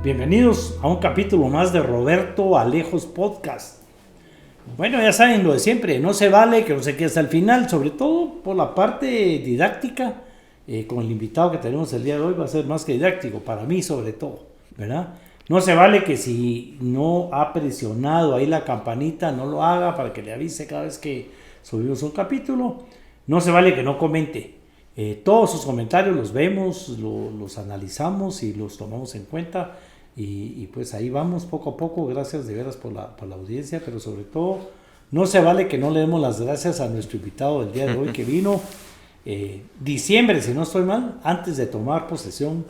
Bienvenidos a un capítulo más de Roberto Alejos Podcast. Bueno, ya saben lo de siempre, no se vale que no se quede hasta el final, sobre todo por la parte didáctica. Con el invitado que tenemos el día de hoy va a ser más que didáctico, para mí sobre todo, ¿verdad? No se vale que si no ha presionado ahí la campanita, no lo haga para que le avise cada vez que subimos un capítulo. No se vale que no comente. Todos sus comentarios los vemos, los analizamos y los tomamos en cuenta. Y pues ahí vamos poco a poco, gracias de veras por la audiencia, pero sobre todo no se vale que no le demos las gracias a nuestro invitado del día de hoy que vino diciembre, si no estoy mal, antes de tomar posesión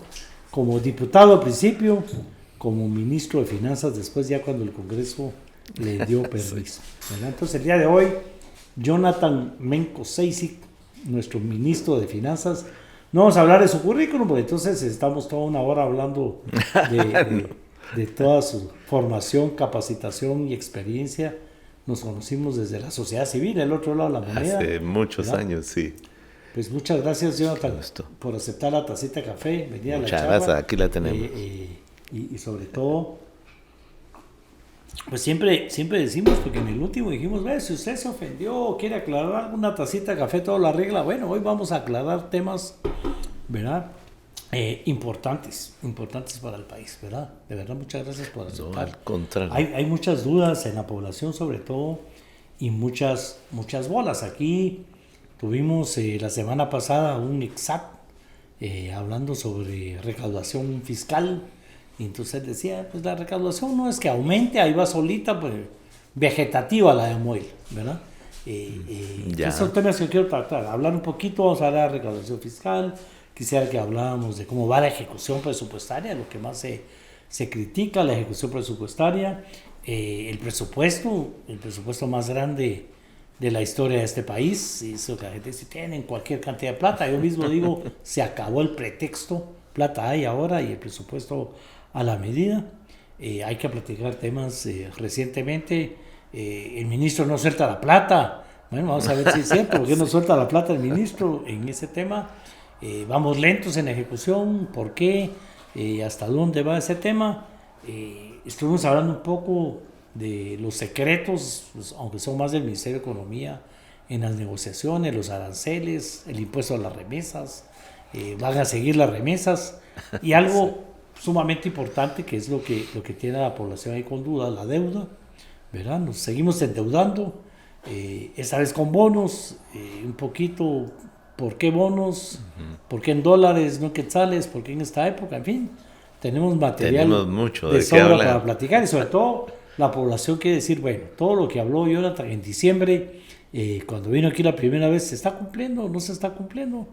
como diputado al principio, como ministro de Finanzas después, ya cuando el Congreso le dio permiso. Entonces el día de hoy, Jonathan Menco Seisig, nuestro ministro de Finanzas. No vamos a hablar de su currículum, porque entonces estamos toda una hora hablando de toda su formación, capacitación y experiencia. Nos conocimos desde la sociedad civil, el otro lado de la moneda. Hace muchos años, sí. Pues muchas gracias, Jonathan, por aceptar la tacita de café, venir a la charla. Muchas gracias, aquí la tenemos. Y sobre todo, pues siempre decimos, porque en el último dijimos, si usted se ofendió o quiere aclarar alguna tacita de café, todo lo arregla. Bueno, hoy vamos a aclarar temas, ¿verdad? Importantes para el país, ¿verdad? De verdad, muchas gracias por aceptar. No, al contrario. Hay muchas dudas en la población, sobre todo, y muchas bolas. Aquí tuvimos la semana pasada un exat hablando sobre recaudación fiscal. Y entonces él decía, pues la recaudación no es que aumente, ahí va solita, pues vegetativa la de Moel, ¿verdad? Esos son temas que quiero tratar, hablar un poquito, vamos a hablar de recaudación fiscal, quisiera que habláramos de cómo va la ejecución presupuestaria, lo que más se critica, la ejecución presupuestaria, el presupuesto más grande de la historia de este país, eso que la gente dice, tienen cualquier cantidad de plata, yo mismo digo, se acabó el pretexto, plata hay ahora y el presupuesto a la medida. Hay que platicar temas. Recientemente el ministro no suelta la plata. Bueno, vamos a ver si es cierto, ¿por qué no suelta la plata el ministro en ese tema? Vamos lentos en ejecución, ¿por qué? ¿Hasta dónde va ese tema? Estuvimos hablando un poco de los secretos, pues, aunque son más del Ministerio de Economía, en las negociaciones, los aranceles, el impuesto a las remesas, van a seguir las remesas, y algo sumamente importante, que es lo que tiene a la población ahí con duda, la deuda, ¿verdad? Nos seguimos endeudando, esta vez con bonos, un poquito, ¿por qué bonos? ¿Por qué en dólares, no quetzales? ¿Por qué en esta época? En fin, tenemos material mucho de sobra para platicar, y sobre todo la población quiere decir, bueno, todo lo que habló Jonathan en diciembre, cuando vino aquí la primera vez, ¿se está cumpliendo o no se está cumpliendo?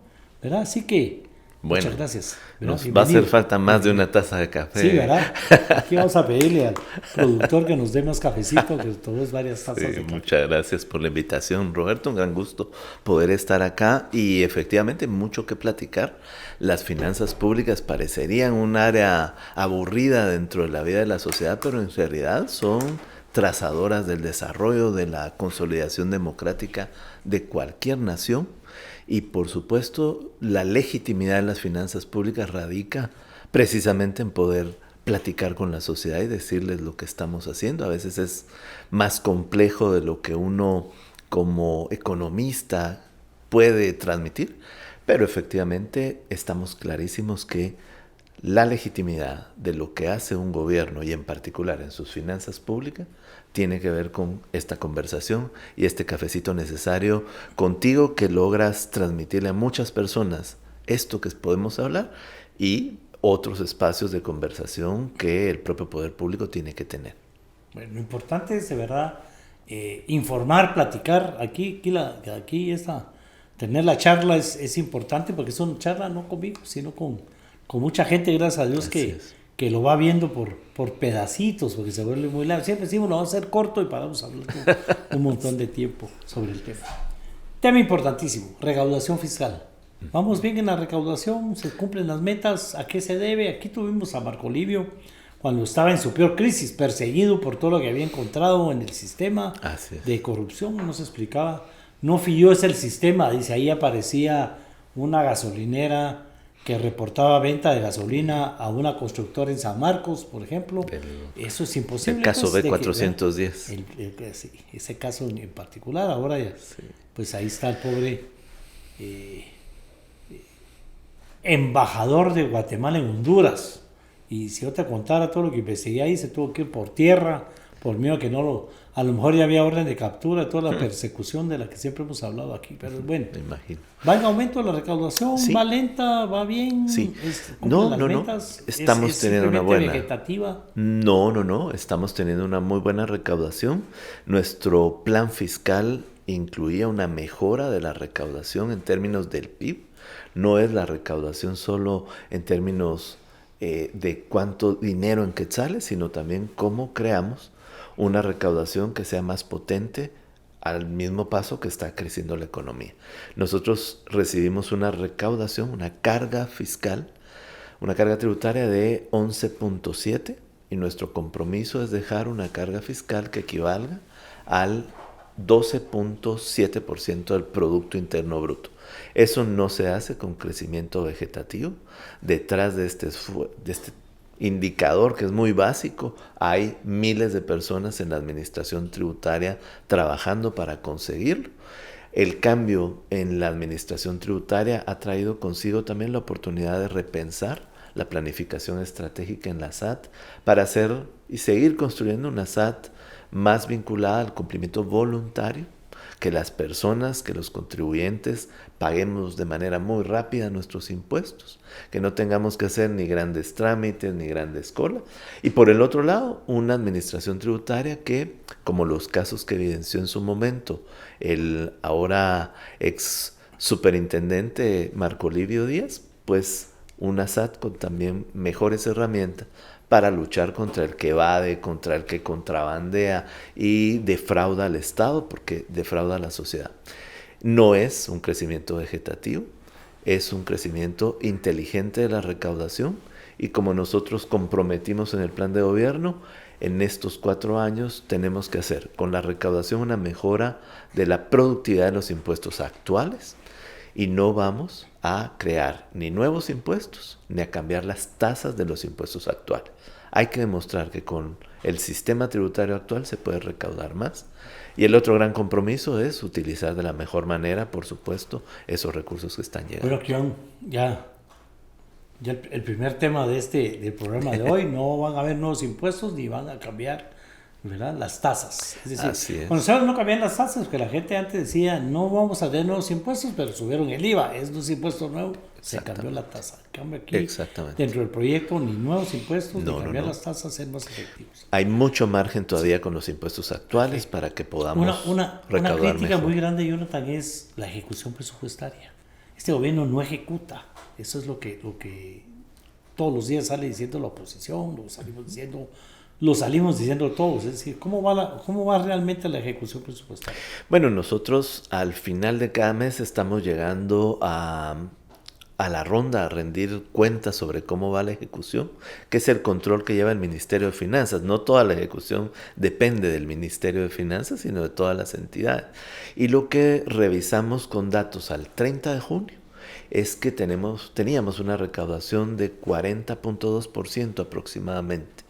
¿Verdad? Así que bueno, muchas gracias. Nos va a hacer falta más de una taza de café. Sí, ¿verdad? Aquí vamos a pedirle al productor que nos dé más cafecito, que todo es varias tazas de café. Muchas gracias por la invitación, Roberto. Un gran gusto poder estar acá y efectivamente mucho que platicar. Las finanzas públicas parecerían un área aburrida dentro de la vida de la sociedad, pero en realidad son trazadoras del desarrollo, de la consolidación democrática de cualquier nación. Y por supuesto, la legitimidad de las finanzas públicas radica precisamente en poder platicar con la sociedad y decirles lo que estamos haciendo. A veces es más complejo de lo que uno como economista puede transmitir, pero efectivamente estamos clarísimos que la legitimidad de lo que hace un gobierno y en particular en sus finanzas públicas tiene que ver con esta conversación y este cafecito necesario contigo que logras transmitirle a muchas personas esto que podemos hablar y otros espacios de conversación que el propio poder público tiene que tener. Bueno, lo importante es de verdad informar, platicar. Aquí tener la charla es importante, porque es una charla no conmigo, sino con mucha gente, gracias a Dios, que lo va viendo por pedacitos, porque se vuelve muy largo. Siempre decimos, lo vamos a hacer corto y paramos a hablar un montón de tiempo sobre el tema. Tema importantísimo, recaudación fiscal. Vamos bien en la recaudación, se cumplen las metas, ¿a qué se debe? Aquí tuvimos a Marco Livio cuando estaba en su peor crisis, perseguido por todo lo que había encontrado en el sistema de corrupción, nos explicaba. No filló ese el sistema, dice, ahí aparecía una gasolinera que reportaba venta de gasolina a una constructora en San Marcos, por ejemplo. Eso es imposible. El caso pues, B410. Sí, ese caso en particular, ahora ya, sí. Pues ahí está el pobre embajador de Guatemala en Honduras. Y si yo te contara todo lo que investigué ahí, se tuvo que ir por tierra, por miedo que no lo... A lo mejor ya había orden de captura, toda la persecución de la que siempre hemos hablado aquí. Pero bueno, me imagino. ¿Va en aumento la recaudación? Sí. ¿Va lenta? ¿Va bien? Sí. No. Estamos teniendo una buena... vegetativa? No. Estamos teniendo una muy buena recaudación. Nuestro plan fiscal incluía una mejora de la recaudación en términos del PIB. No es la recaudación solo en términos de cuánto dinero en quetzales, sino también cómo creamos una recaudación que sea más potente al mismo paso que está creciendo la economía. Nosotros recibimos una recaudación, una carga fiscal, una carga tributaria de 11.7 y nuestro compromiso es dejar una carga fiscal que equivalga al 12.7% del Producto Interno Bruto. Eso no se hace con crecimiento vegetativo. Detrás de este indicador que es muy básico, hay miles de personas en la administración tributaria trabajando para conseguirlo. El cambio en la administración tributaria ha traído consigo también la oportunidad de repensar la planificación estratégica en la SAT para hacer y seguir construyendo una SAT más vinculada al cumplimiento voluntario, que las personas, que los contribuyentes paguemos de manera muy rápida nuestros impuestos, que no tengamos que hacer ni grandes trámites ni grandes colas. Y por el otro lado, una administración tributaria que, como los casos que evidenció en su momento el ahora ex superintendente Marco Livio Díaz, pues una SAT con también mejores herramientas para luchar contra el que evade, contra el que contrabandea y defrauda al Estado, porque defrauda a la sociedad. No es un crecimiento vegetativo, es un crecimiento inteligente de la recaudación, y como nosotros comprometimos en el plan de gobierno, en estos 4 años tenemos que hacer con la recaudación una mejora de la productividad de los impuestos actuales, y no vamos a crear ni nuevos impuestos ni a cambiar las tasas de los impuestos actuales. Hay que demostrar que con el sistema tributario actual se puede recaudar más. Y el otro gran compromiso es utilizar de la mejor manera, por supuesto, esos recursos que están llegando. Bueno, Kion, ya el primer tema del programa de hoy, no van a haber nuevos impuestos ni van a cambiar, ¿verdad?, las tasas. Es decir, así es. Cuando se no cambian las tasas, porque la gente antes decía, no vamos a tener nuevos impuestos, pero subieron el IVA, es un impuesto nuevo, se cambió la tasa. En cambio aquí, dentro del proyecto, ni nuevos impuestos, ni cambiar las tasas, ser más efectivos. Hay mucho margen todavía con los impuestos actuales para que podamos recaudar una crítica mejor. Muy grande, Jonathan, es la ejecución presupuestaria. Este gobierno no ejecuta. Eso es lo que todos los días sale diciendo la oposición, lo salimos diciendo todos. Es decir, ¿cómo va realmente la ejecución presupuestaria? Bueno, nosotros al final de cada mes estamos llegando a la ronda a rendir cuentas sobre cómo va la ejecución, que es el control que lleva el Ministerio de Finanzas. No toda la ejecución depende del Ministerio de Finanzas, sino de todas las entidades. Y lo que revisamos con datos al 30 de junio es que teníamos una recaudación de 40.2% aproximadamente.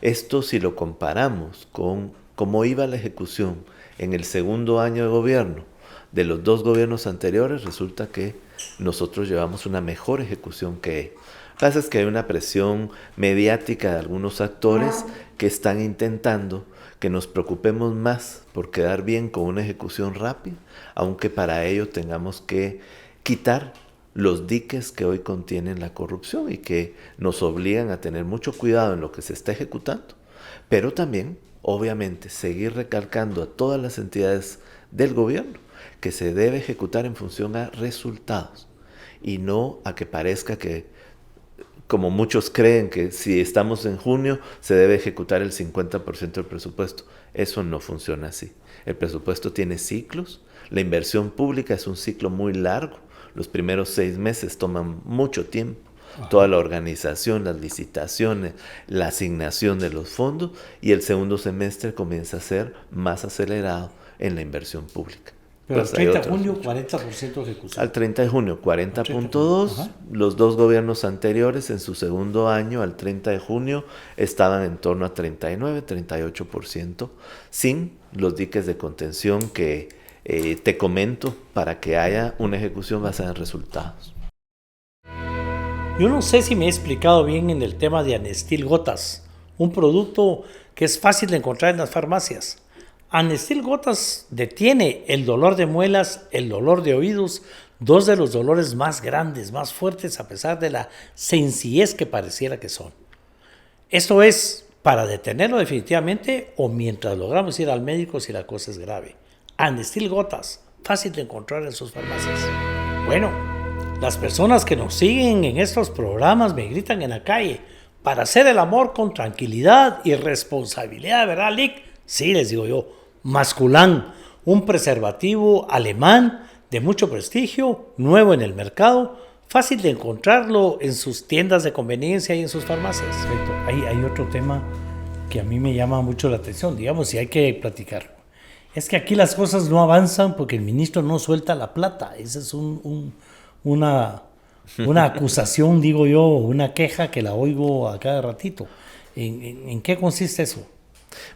Esto, si lo comparamos con cómo iba la ejecución en el segundo año de gobierno de los 2 gobiernos anteriores, resulta que nosotros llevamos una mejor ejecución que ellos. Lo que pasa es que hay una presión mediática de algunos actores que están intentando que nos preocupemos más por quedar bien con una ejecución rápida, aunque para ello tengamos que quitar los diques que hoy contienen la corrupción y que nos obligan a tener mucho cuidado en lo que se está ejecutando, pero también, obviamente, seguir recalcando a todas las entidades del gobierno que se debe ejecutar en función a resultados y no a que parezca que, como muchos creen, que si estamos en junio se debe ejecutar el 50% del presupuesto. Eso no funciona así. El presupuesto tiene ciclos, la inversión pública es un ciclo muy largo. Los primeros 6 meses toman mucho tiempo. Toda la organización, las licitaciones, la asignación de los fondos, y el segundo semestre comienza a ser más acelerado en la inversión pública. Pero pues el hay 30 de otros junio, mucho. 40% de ejecución. Al 30 de junio, 40.2. Ajá. Los dos gobiernos anteriores, en su segundo año, al 30 de junio, estaban en torno a 39, 38%, sin los diques de contención que te comento para que haya una ejecución basada en resultados. Yo no sé si me he explicado bien en el tema de Anestil Gotas, un producto que es fácil de encontrar en las farmacias. Anestil Gotas detiene el dolor de muelas, el dolor de oídos, dos de los dolores más grandes, más fuertes, a pesar de la sencillez que pareciera que son. Esto es para detenerlo definitivamente o mientras logramos ir al médico si la cosa es grave. Anestil Gotas, fácil de encontrar en sus farmacias. Bueno, las personas que nos siguen en estos programas me gritan en la calle, para hacer el amor con tranquilidad y responsabilidad, ¿verdad, Lick? Sí, les digo yo, Masculán, un preservativo alemán de mucho prestigio, nuevo en el mercado, fácil de encontrarlo en sus tiendas de conveniencia y en sus farmacias. Perfecto. Hay otro tema que a mí me llama mucho la atención, digamos, y hay que platicarlo. Es que aquí las cosas no avanzan porque el ministro no suelta la plata. Esa es una acusación, digo yo, una queja que la oigo a cada ratito. ¿En qué consiste eso?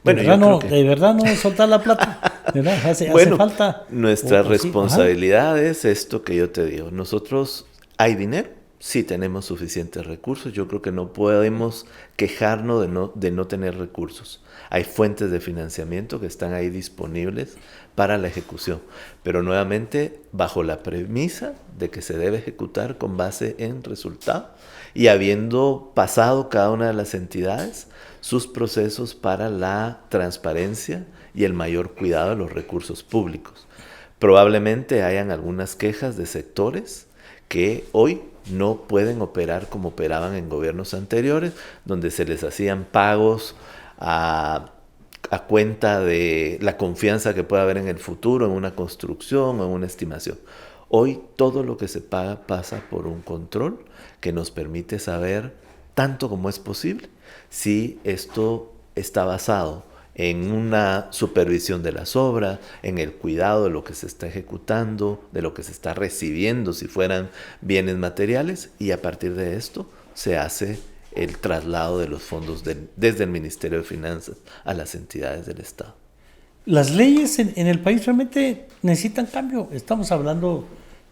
Bueno, de verdad no soltar la plata, ¿verdad? Hace falta. Nuestra responsabilidad es esto que yo te digo. Nosotros, ¿hay dinero? Sí tenemos suficientes recursos. Yo creo que no podemos quejarnos de no tener recursos. Hay fuentes de financiamiento que están ahí disponibles para la ejecución. Pero nuevamente, bajo la premisa de que se debe ejecutar con base en resultado y habiendo pasado cada una de las entidades sus procesos para la transparencia y el mayor cuidado de los recursos públicos. Probablemente hayan algunas quejas de sectores que hoy no pueden operar como operaban en gobiernos anteriores, donde se les hacían pagos a cuenta de la confianza que pueda haber en el futuro, en una construcción o en una estimación. Hoy todo lo que se paga pasa por un control que nos permite saber, tanto como es posible, si esto está basado en una supervisión de las obras, en el cuidado de lo que se está ejecutando, de lo que se está recibiendo si fueran bienes materiales, y a partir de esto se hace el traslado de los fondos desde el Ministerio de Finanzas a las entidades del Estado. Las leyes en el país realmente necesitan cambio. Estamos hablando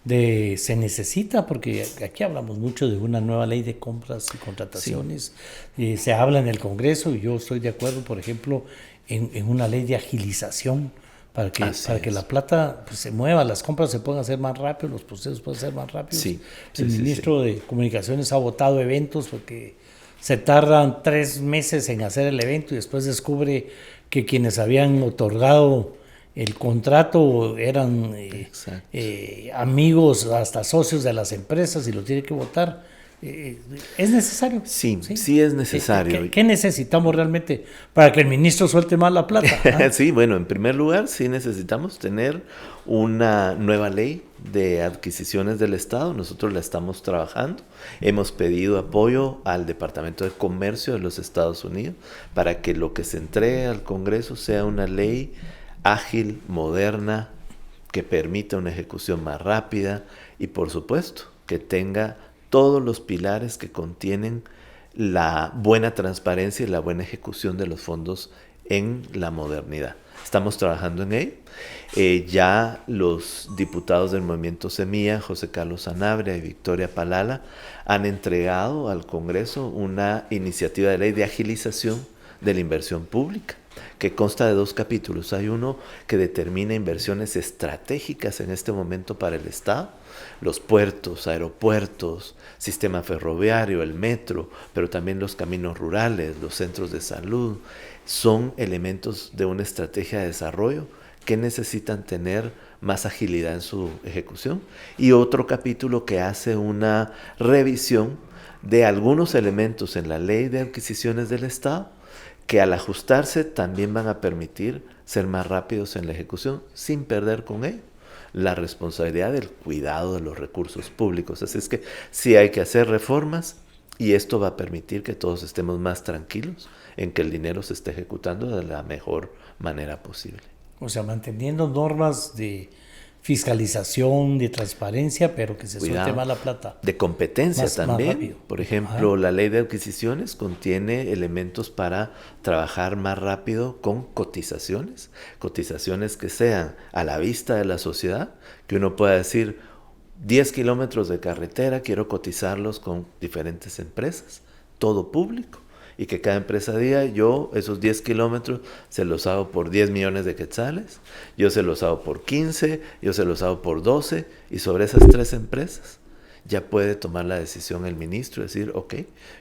se necesita, porque aquí hablamos mucho de una nueva ley de compras y contrataciones. Sí. Se habla en el Congreso y yo estoy de acuerdo, por ejemplo, en una ley de agilización para que la plata pues, se mueva, las compras se puedan hacer más rápido, los procesos pueden ser más rápidos. Sí, el ministro de Comunicaciones ha votado eventos porque se tardan 3 meses en hacer el evento y después descubre que quienes habían otorgado el contrato eran amigos, hasta socios de las empresas, y lo tiene que votar. ¿Es necesario? Sí es necesario. ¿Qué necesitamos realmente para que el ministro suelte más la plata? Sí, bueno, en primer lugar, sí necesitamos tener una nueva ley de adquisiciones del Estado. Nosotros la estamos trabajando. Hemos pedido apoyo al Departamento de Comercio de los Estados Unidos para que lo que se entregue al Congreso sea una ley ágil, moderna, que permita una ejecución más rápida y, por supuesto, que tenga todos los pilares que contienen la buena transparencia y la buena ejecución de los fondos en la modernidad. Estamos trabajando en ello. Ya los diputados del Movimiento Semilla, José Carlos Sanabria y Victoria Palala, han entregado al Congreso una iniciativa de ley de agilización de la inversión pública, que consta de 2 capítulos. Hay uno que determina inversiones estratégicas en este momento para el Estado, los puertos, aeropuertos, sistema ferroviario, el metro, pero también los caminos rurales, los centros de salud, son elementos de una estrategia de desarrollo que necesitan tener más agilidad en su ejecución. Y otro capítulo que hace una revisión de algunos elementos en la ley de adquisiciones del Estado, que al ajustarse también van a permitir ser más rápidos en la ejecución sin perder con ello la responsabilidad del cuidado de los recursos públicos. Así es que sí hay que hacer reformas y esto va a permitir que todos estemos más tranquilos en que el dinero se esté ejecutando de la mejor manera posible. O sea, manteniendo normas de fiscalización, de transparencia, pero que se suelte más la plata. De competencia más también. rápido. Por ejemplo, la ley de adquisiciones contiene elementos para trabajar más rápido con cotizaciones. Cotizaciones que sean a la vista de la sociedad, que uno pueda decir 10 kilómetros de carretera, quiero cotizarlos con diferentes empresas, todo público. Y que cada empresa diga, yo esos 10 kilómetros se los hago por 10 millones de quetzales, yo se los hago por 15, yo se los hago por 12, y sobre esas 3 empresas ya puede tomar la decisión el ministro, decir, ok,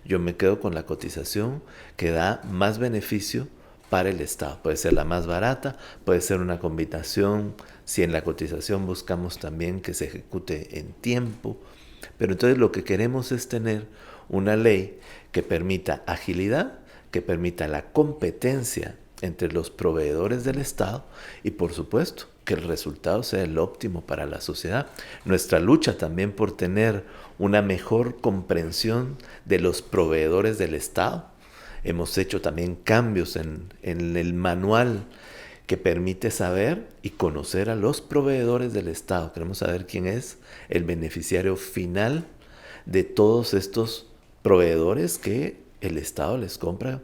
yo me quedo con la cotización que da más beneficio para el Estado. Puede ser la más barata, puede ser una combinación, si en la cotización buscamos también que se ejecute en tiempo, pero entonces lo que queremos es tener una ley que permita agilidad, que permita la competencia entre los proveedores del Estado y, por supuesto, que el resultado sea el óptimo para la sociedad. Nuestra lucha también por tener una mejor comprensión de los proveedores del Estado. Hemos hecho también cambios en el manual que permite saber y conocer a los proveedores del Estado. Queremos saber quién es el beneficiario final de todos estos proveedores que el Estado les compra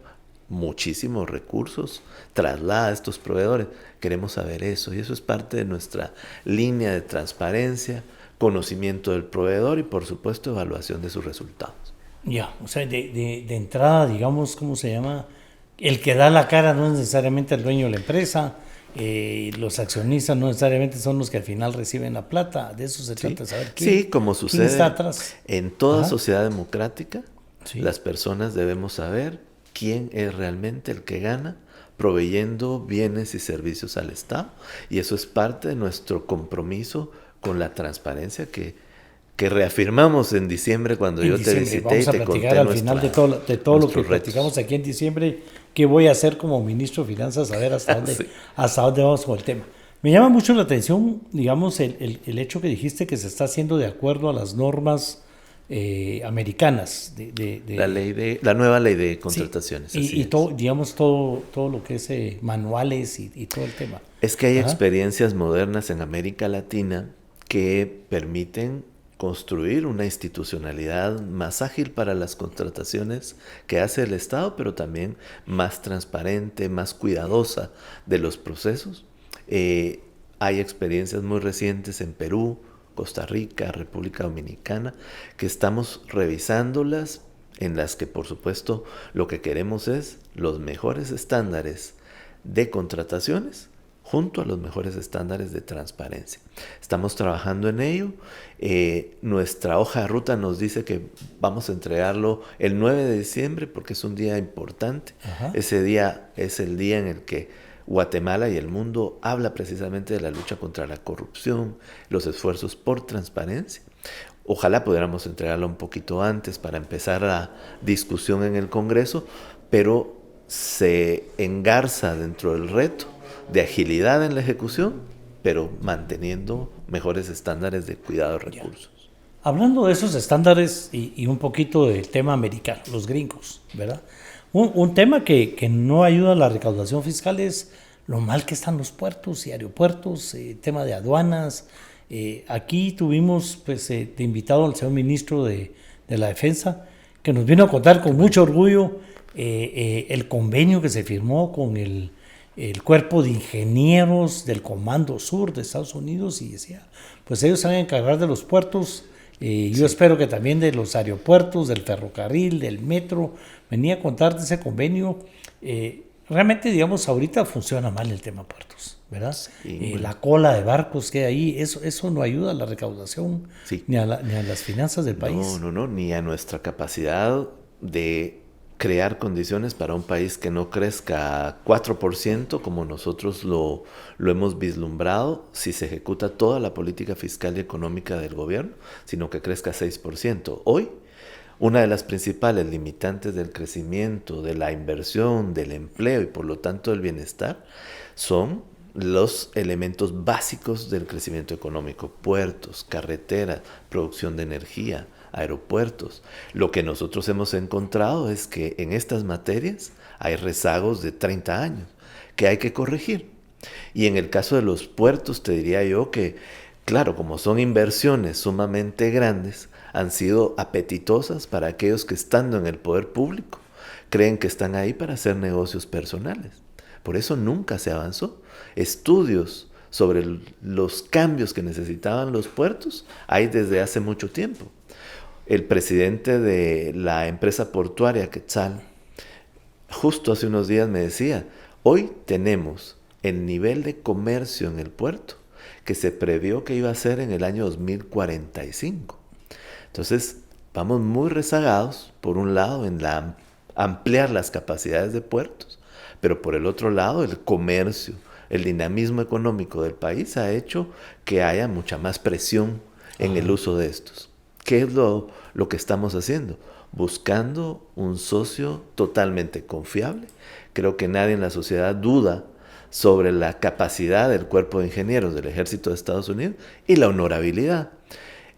muchísimos recursos, traslada a estos proveedores. Queremos saber eso, y eso es parte de nuestra línea de transparencia, conocimiento del proveedor y, por supuesto, evaluación de sus resultados. Ya, o sea, de entrada, digamos, ¿cómo se llama? El que da la cara no es necesariamente el dueño de la empresa, los accionistas no necesariamente son los que al final reciben la plata. De eso se trata, de saber quién, como quién sucede está atrás. En toda sociedad democrática, Sí. las personas debemos saber quién es realmente el que gana proveyendo bienes y servicios al Estado, y eso es parte de nuestro compromiso con la transparencia que reafirmamos en diciembre cuando yo te visité y te conté al final de todo lo que retos. platicamos aquí en diciembre, qué voy a hacer como ministro de Finanzas, a ver hasta dónde, Sí. hasta dónde vamos con el tema. Me llama mucho la atención, digamos, el hecho que dijiste que se está haciendo de acuerdo a las normas americanas. La nueva ley de contrataciones. Sí, y todo, digamos, todo lo que es manuales y todo el tema. Es que hay experiencias modernas en América Latina que permiten construir una institucionalidad más ágil para las contrataciones que hace el Estado, pero también más transparente, más cuidadosa de los procesos. Hay experiencias muy recientes en Perú, Costa Rica, República Dominicana, que estamos revisándolas, en las que, por supuesto, lo que queremos es los mejores estándares de contrataciones junto a los mejores estándares de transparencia. Estamos trabajando en ello. Nuestra hoja de ruta nos dice que vamos a entregarlo el 9 de diciembre porque es un día importante. Ajá. Ese día es el día en el que Guatemala y el mundo habla precisamente de la lucha contra la corrupción, los esfuerzos por transparencia. Ojalá pudiéramos entregarlo un poquito antes para empezar la discusión en el Congreso, pero se engarza dentro del reto de agilidad en la ejecución, pero manteniendo mejores estándares de cuidado de recursos. Hablando de esos estándares y un poquito del tema americano, los gringos, ¿verdad? Un tema que no ayuda a la recaudación fiscal es lo mal que están los puertos y aeropuertos, tema de aduanas. Aquí tuvimos pues, de invitado al señor ministro de la Defensa, que nos vino a contar con mucho orgullo el convenio que se firmó con el cuerpo de ingenieros del Comando Sur de Estados Unidos, y decía, pues ellos se van a encargar de los puertos. Yo espero que también de los aeropuertos, del ferrocarril, del metro. Venía a contar de ese convenio. Realmente, digamos, ahorita funciona mal el tema puertos, ¿verdad? Sí, bueno. La cola de barcos que hay ahí, eso no ayuda a la recaudación, ni a las finanzas del país. No, ni a nuestra capacidad de crear condiciones para un país que no crezca 4% como nosotros lo hemos vislumbrado si se ejecuta toda la política fiscal y económica del gobierno, sino que crezca 6%. Hoy, una de las principales limitantes del crecimiento, de la inversión, del empleo y por lo tanto del bienestar son los elementos básicos del crecimiento económico: puertos, carreteras, producción de energía, aeropuertos. Lo que nosotros hemos encontrado es que en estas materias hay rezagos de 30 años que hay que corregir. Y en el caso de los puertos, te diría yo que Claro, como son inversiones sumamente grandes, han sido apetitosas para aquellos que estando en el poder público creen que están ahí para hacer negocios personales. Por eso nunca se avanzó. Estudios sobre los cambios que necesitaban los puertos hay desde hace mucho tiempo. El presidente de la empresa portuaria Quetzal, justo hace unos días me decía, hoy tenemos el nivel de comercio en el puerto que se previó que iba a ser en el año 2045. Entonces, vamos muy rezagados, por un lado, en ampliar las capacidades de puertos, pero por el otro lado, el comercio, el dinamismo económico del país ha hecho que haya mucha más presión en el uso de estos. ¿Qué es lo que estamos haciendo? Buscando un socio totalmente confiable. Creo que nadie en la sociedad duda sobre la capacidad del cuerpo de ingenieros del Ejército de Estados Unidos y la honorabilidad.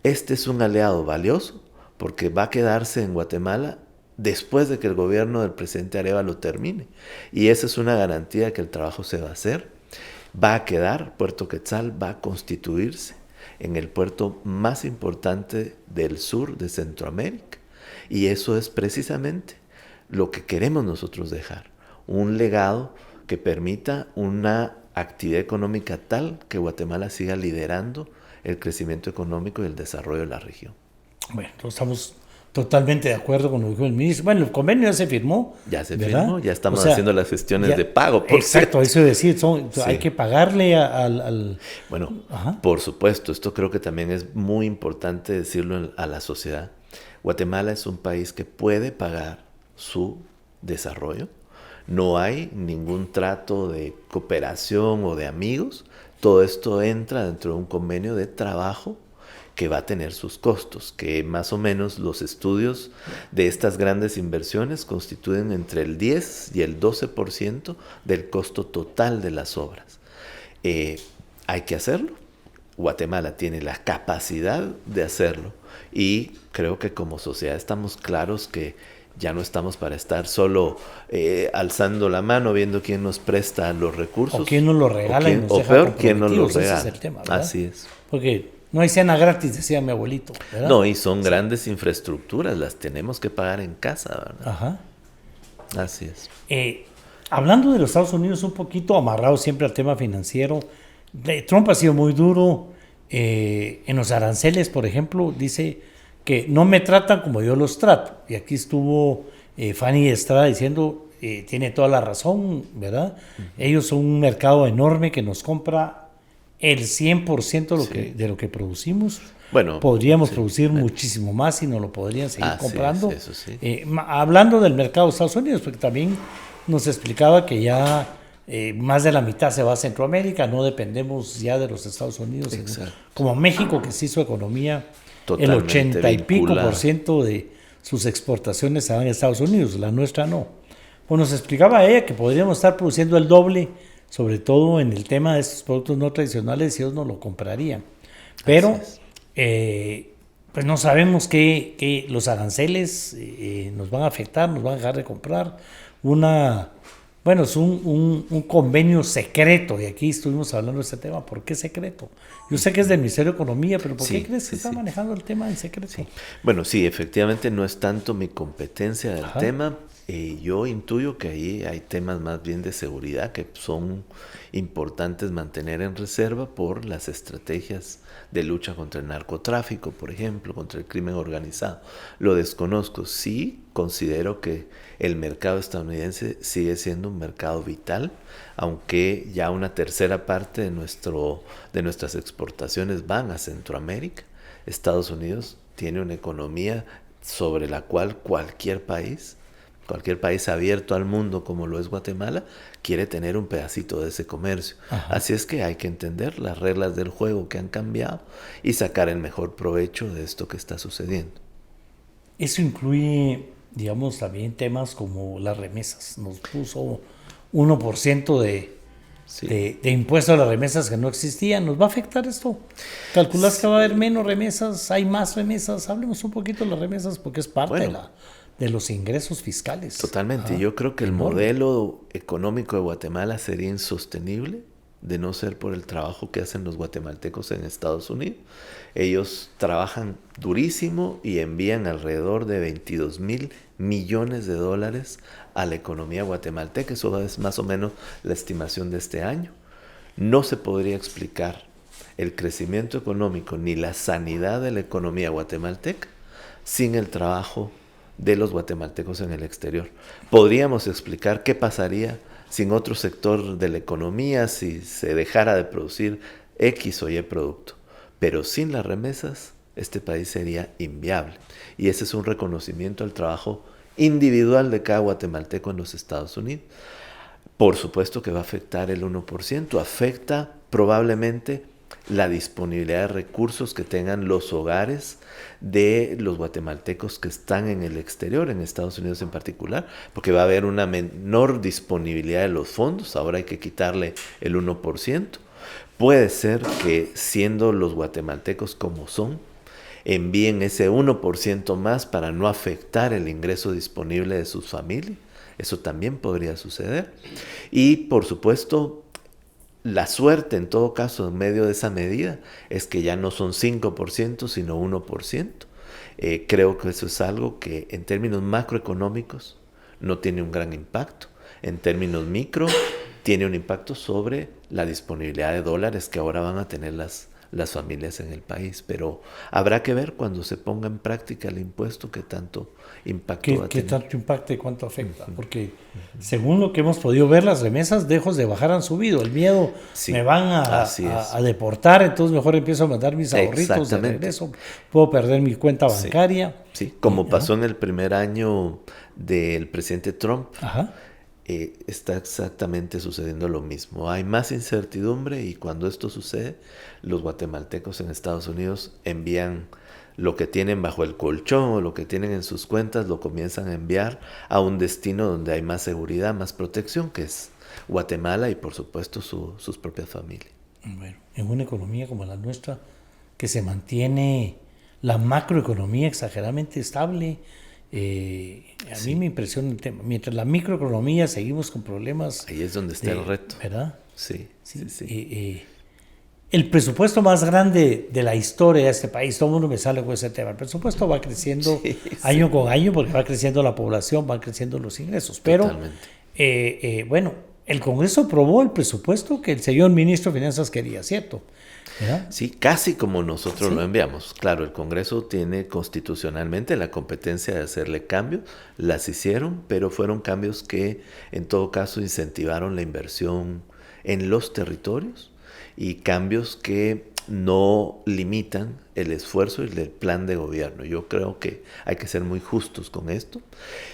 Este es un aliado valioso porque va a quedarse en Guatemala después de que el gobierno del presidente Arévalo termine. Y esa es una garantía que el trabajo se va a hacer. Va a quedar, Puerto Quetzal va a constituirse en el puerto más importante del sur de Centroamérica. Y eso es precisamente lo que queremos nosotros dejar. Un legado que permita una actividad económica tal que Guatemala siga liderando el crecimiento económico y el desarrollo de la región. Bueno, estamos totalmente de acuerdo con lo que dijo el ministro. Bueno, el convenio ya se firmó. Ya se ¿verdad? firmó, ya estamos haciendo las gestiones de pago. Exacto, eso es decir, hay que pagarle al... Bueno, por supuesto, esto creo que también es muy importante decirlo a la sociedad. Guatemala es un país que puede pagar su desarrollo. No hay ningún trato de cooperación o de amigos. Todo esto entra dentro de un convenio de trabajo que va a tener sus costos, que más o menos los estudios de estas grandes inversiones constituyen entre el 10 y el 12% del costo total de las obras. Hay que hacerlo. Guatemala tiene la capacidad de hacerlo y creo que como sociedad estamos claros que ya no estamos para estar solo alzando la mano, viendo quién nos presta los recursos. O quién nos lo regala y nos deja peor, quién nos lo regala. Ese es el tema, ¿verdad? Así es. Porque no hay cena gratis, decía mi abuelito, ¿verdad? No, y son grandes infraestructuras, las tenemos que pagar en casa, ¿verdad? Ajá. Así es. Hablando de los Estados Unidos, un poquito amarrado siempre al tema financiero, Trump ha sido muy duro en los aranceles, por ejemplo, dice que no me tratan como yo los trato. Y aquí estuvo Fanny Estrada diciendo, tiene toda la razón, ¿verdad? Ellos son un mercado enorme que nos compra el 100% de lo que producimos. Bueno, podríamos producir muchísimo más y nos lo podrían seguir comprando. Eso sí. Hablando del mercado de Estados Unidos, porque también nos explicaba que ya más de la mitad se va a Centroamérica, no dependemos ya de los Estados Unidos, como México, que sí su economía, totalmente el 80 y pico % de sus exportaciones se van a Estados Unidos, la nuestra no. Pues nos explicaba ella que podríamos estar produciendo el doble, sobre todo en el tema de estos productos no tradicionales, si ellos no lo comprarían. Pero pues no sabemos que los aranceles nos van a afectar, nos van a dejar de comprar. Bueno, es un convenio secreto, y aquí estuvimos hablando de este tema. ¿Por qué secreto? Yo sé que es del Ministerio de Economía, pero ¿por qué crees que está manejando el tema en secreto? Sí. Bueno, sí, efectivamente no es tanto mi competencia del tema. Yo intuyo que ahí hay temas más bien de seguridad que son importantes mantener en reserva por las estrategias de lucha contra el narcotráfico, por ejemplo, contra el crimen organizado. Lo desconozco. Sí considero que el mercado estadounidense sigue siendo un mercado vital, aunque ya una tercera parte de nuestras exportaciones van a Centroamérica. Estados Unidos tiene una economía sobre la cual cualquier país abierto al mundo como lo es Guatemala, quiere tener un pedacito de ese comercio. Ajá. Así es que hay que entender las reglas del juego que han cambiado y sacar el mejor provecho de esto que está sucediendo. Eso incluye, digamos, también temas como las remesas. Nos puso 1% de impuesto a las remesas que no existían. ¿Nos va a afectar esto? ¿Calculas que va a haber menos remesas? ¿Hay más remesas? Hablemos un poquito de las remesas porque es parte de los ingresos fiscales. Totalmente. Yo creo que el modelo económico de Guatemala sería insostenible de no ser por el trabajo que hacen los guatemaltecos en Estados Unidos. Ellos trabajan durísimo y envían alrededor de 22,000 millones de dólares a la economía guatemalteca. Eso es más o menos la estimación de este año. No se podría explicar el crecimiento económico ni la sanidad de la economía guatemalteca sin el trabajo de los guatemaltecos en el exterior. Podríamos explicar qué pasaría sin otro sector de la economía si se dejara de producir X o Y producto. Pero sin las remesas, este país sería inviable. Y ese es un reconocimiento al trabajo individual de cada guatemalteco en los Estados Unidos. Por supuesto que va a afectar el 1%, afecta probablemente la disponibilidad de recursos que tengan los hogares de los guatemaltecos que están en el exterior, en Estados Unidos en particular, porque va a haber una menor disponibilidad de los fondos. Ahora hay que quitarle el 1%. Puede ser que, siendo los guatemaltecos como son, envíen ese 1% más para no afectar el ingreso disponible de sus familias. Eso también podría suceder. Y, por supuesto, la suerte, en todo caso, en medio de esa medida, es que ya no son 5%, sino 1%. Creo que eso es algo que, en términos macroeconómicos, no tiene un gran impacto. En términos micro, tiene un impacto sobre la disponibilidad de dólares que ahora van a tener las familias en el país. Pero habrá que ver cuando se ponga en práctica el impuesto qué tanto impacto va a tener. ¿Qué tanto impacta y cuánto afecta? Porque según lo que hemos podido ver, las remesas lejos de bajar han subido. El miedo, sí, me van a deportar, entonces mejor empiezo a mandar mis ahorritos de regreso. Puedo perder mi cuenta bancaria. Sí, como pasó en el primer año del presidente Trump. Ajá. Está exactamente sucediendo lo mismo. Hay más incertidumbre y cuando esto sucede, los guatemaltecos en Estados Unidos envían lo que tienen bajo el colchón o lo que tienen en sus cuentas, lo comienzan a enviar a un destino donde hay más seguridad, más protección, que es Guatemala y por supuesto sus propias familias. Bueno, en una economía como la nuestra, que se mantiene la macroeconomía exageradamente estable, a mí me impresiona el tema. Mientras la microeconomía seguimos con problemas. Ahí es donde está el reto. ¿Verdad? Sí. El presupuesto más grande de la historia de este país, todo el mundo me sale con ese tema. El presupuesto va creciendo año con año porque va creciendo la población, van creciendo los ingresos. Pero, bueno, el Congreso aprobó el presupuesto que el señor ministro de Finanzas quería, ¿cierto? ¿Verdad? Sí, casi como nosotros lo enviamos. Claro, el Congreso tiene constitucionalmente la competencia de hacerle cambios, las hicieron, pero fueron cambios que en todo caso incentivaron la inversión en los territorios y cambios que no limitan el esfuerzo y el plan de gobierno. Yo creo que hay que ser muy justos con esto.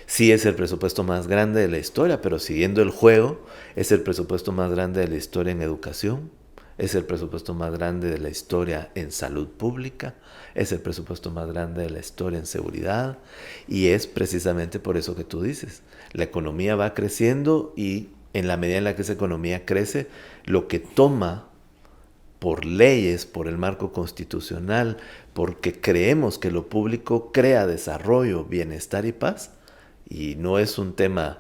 Sí es el presupuesto más grande de la historia, pero siguiendo el juego, es el presupuesto más grande de la historia en educación. Es el presupuesto más grande de la historia en salud pública, es el presupuesto más grande de la historia en seguridad y es precisamente por eso que tú dices, la economía va creciendo y en la medida en la que esa economía crece, lo que toma por leyes, por el marco constitucional, porque creemos que lo público crea desarrollo, bienestar y paz, y no es un tema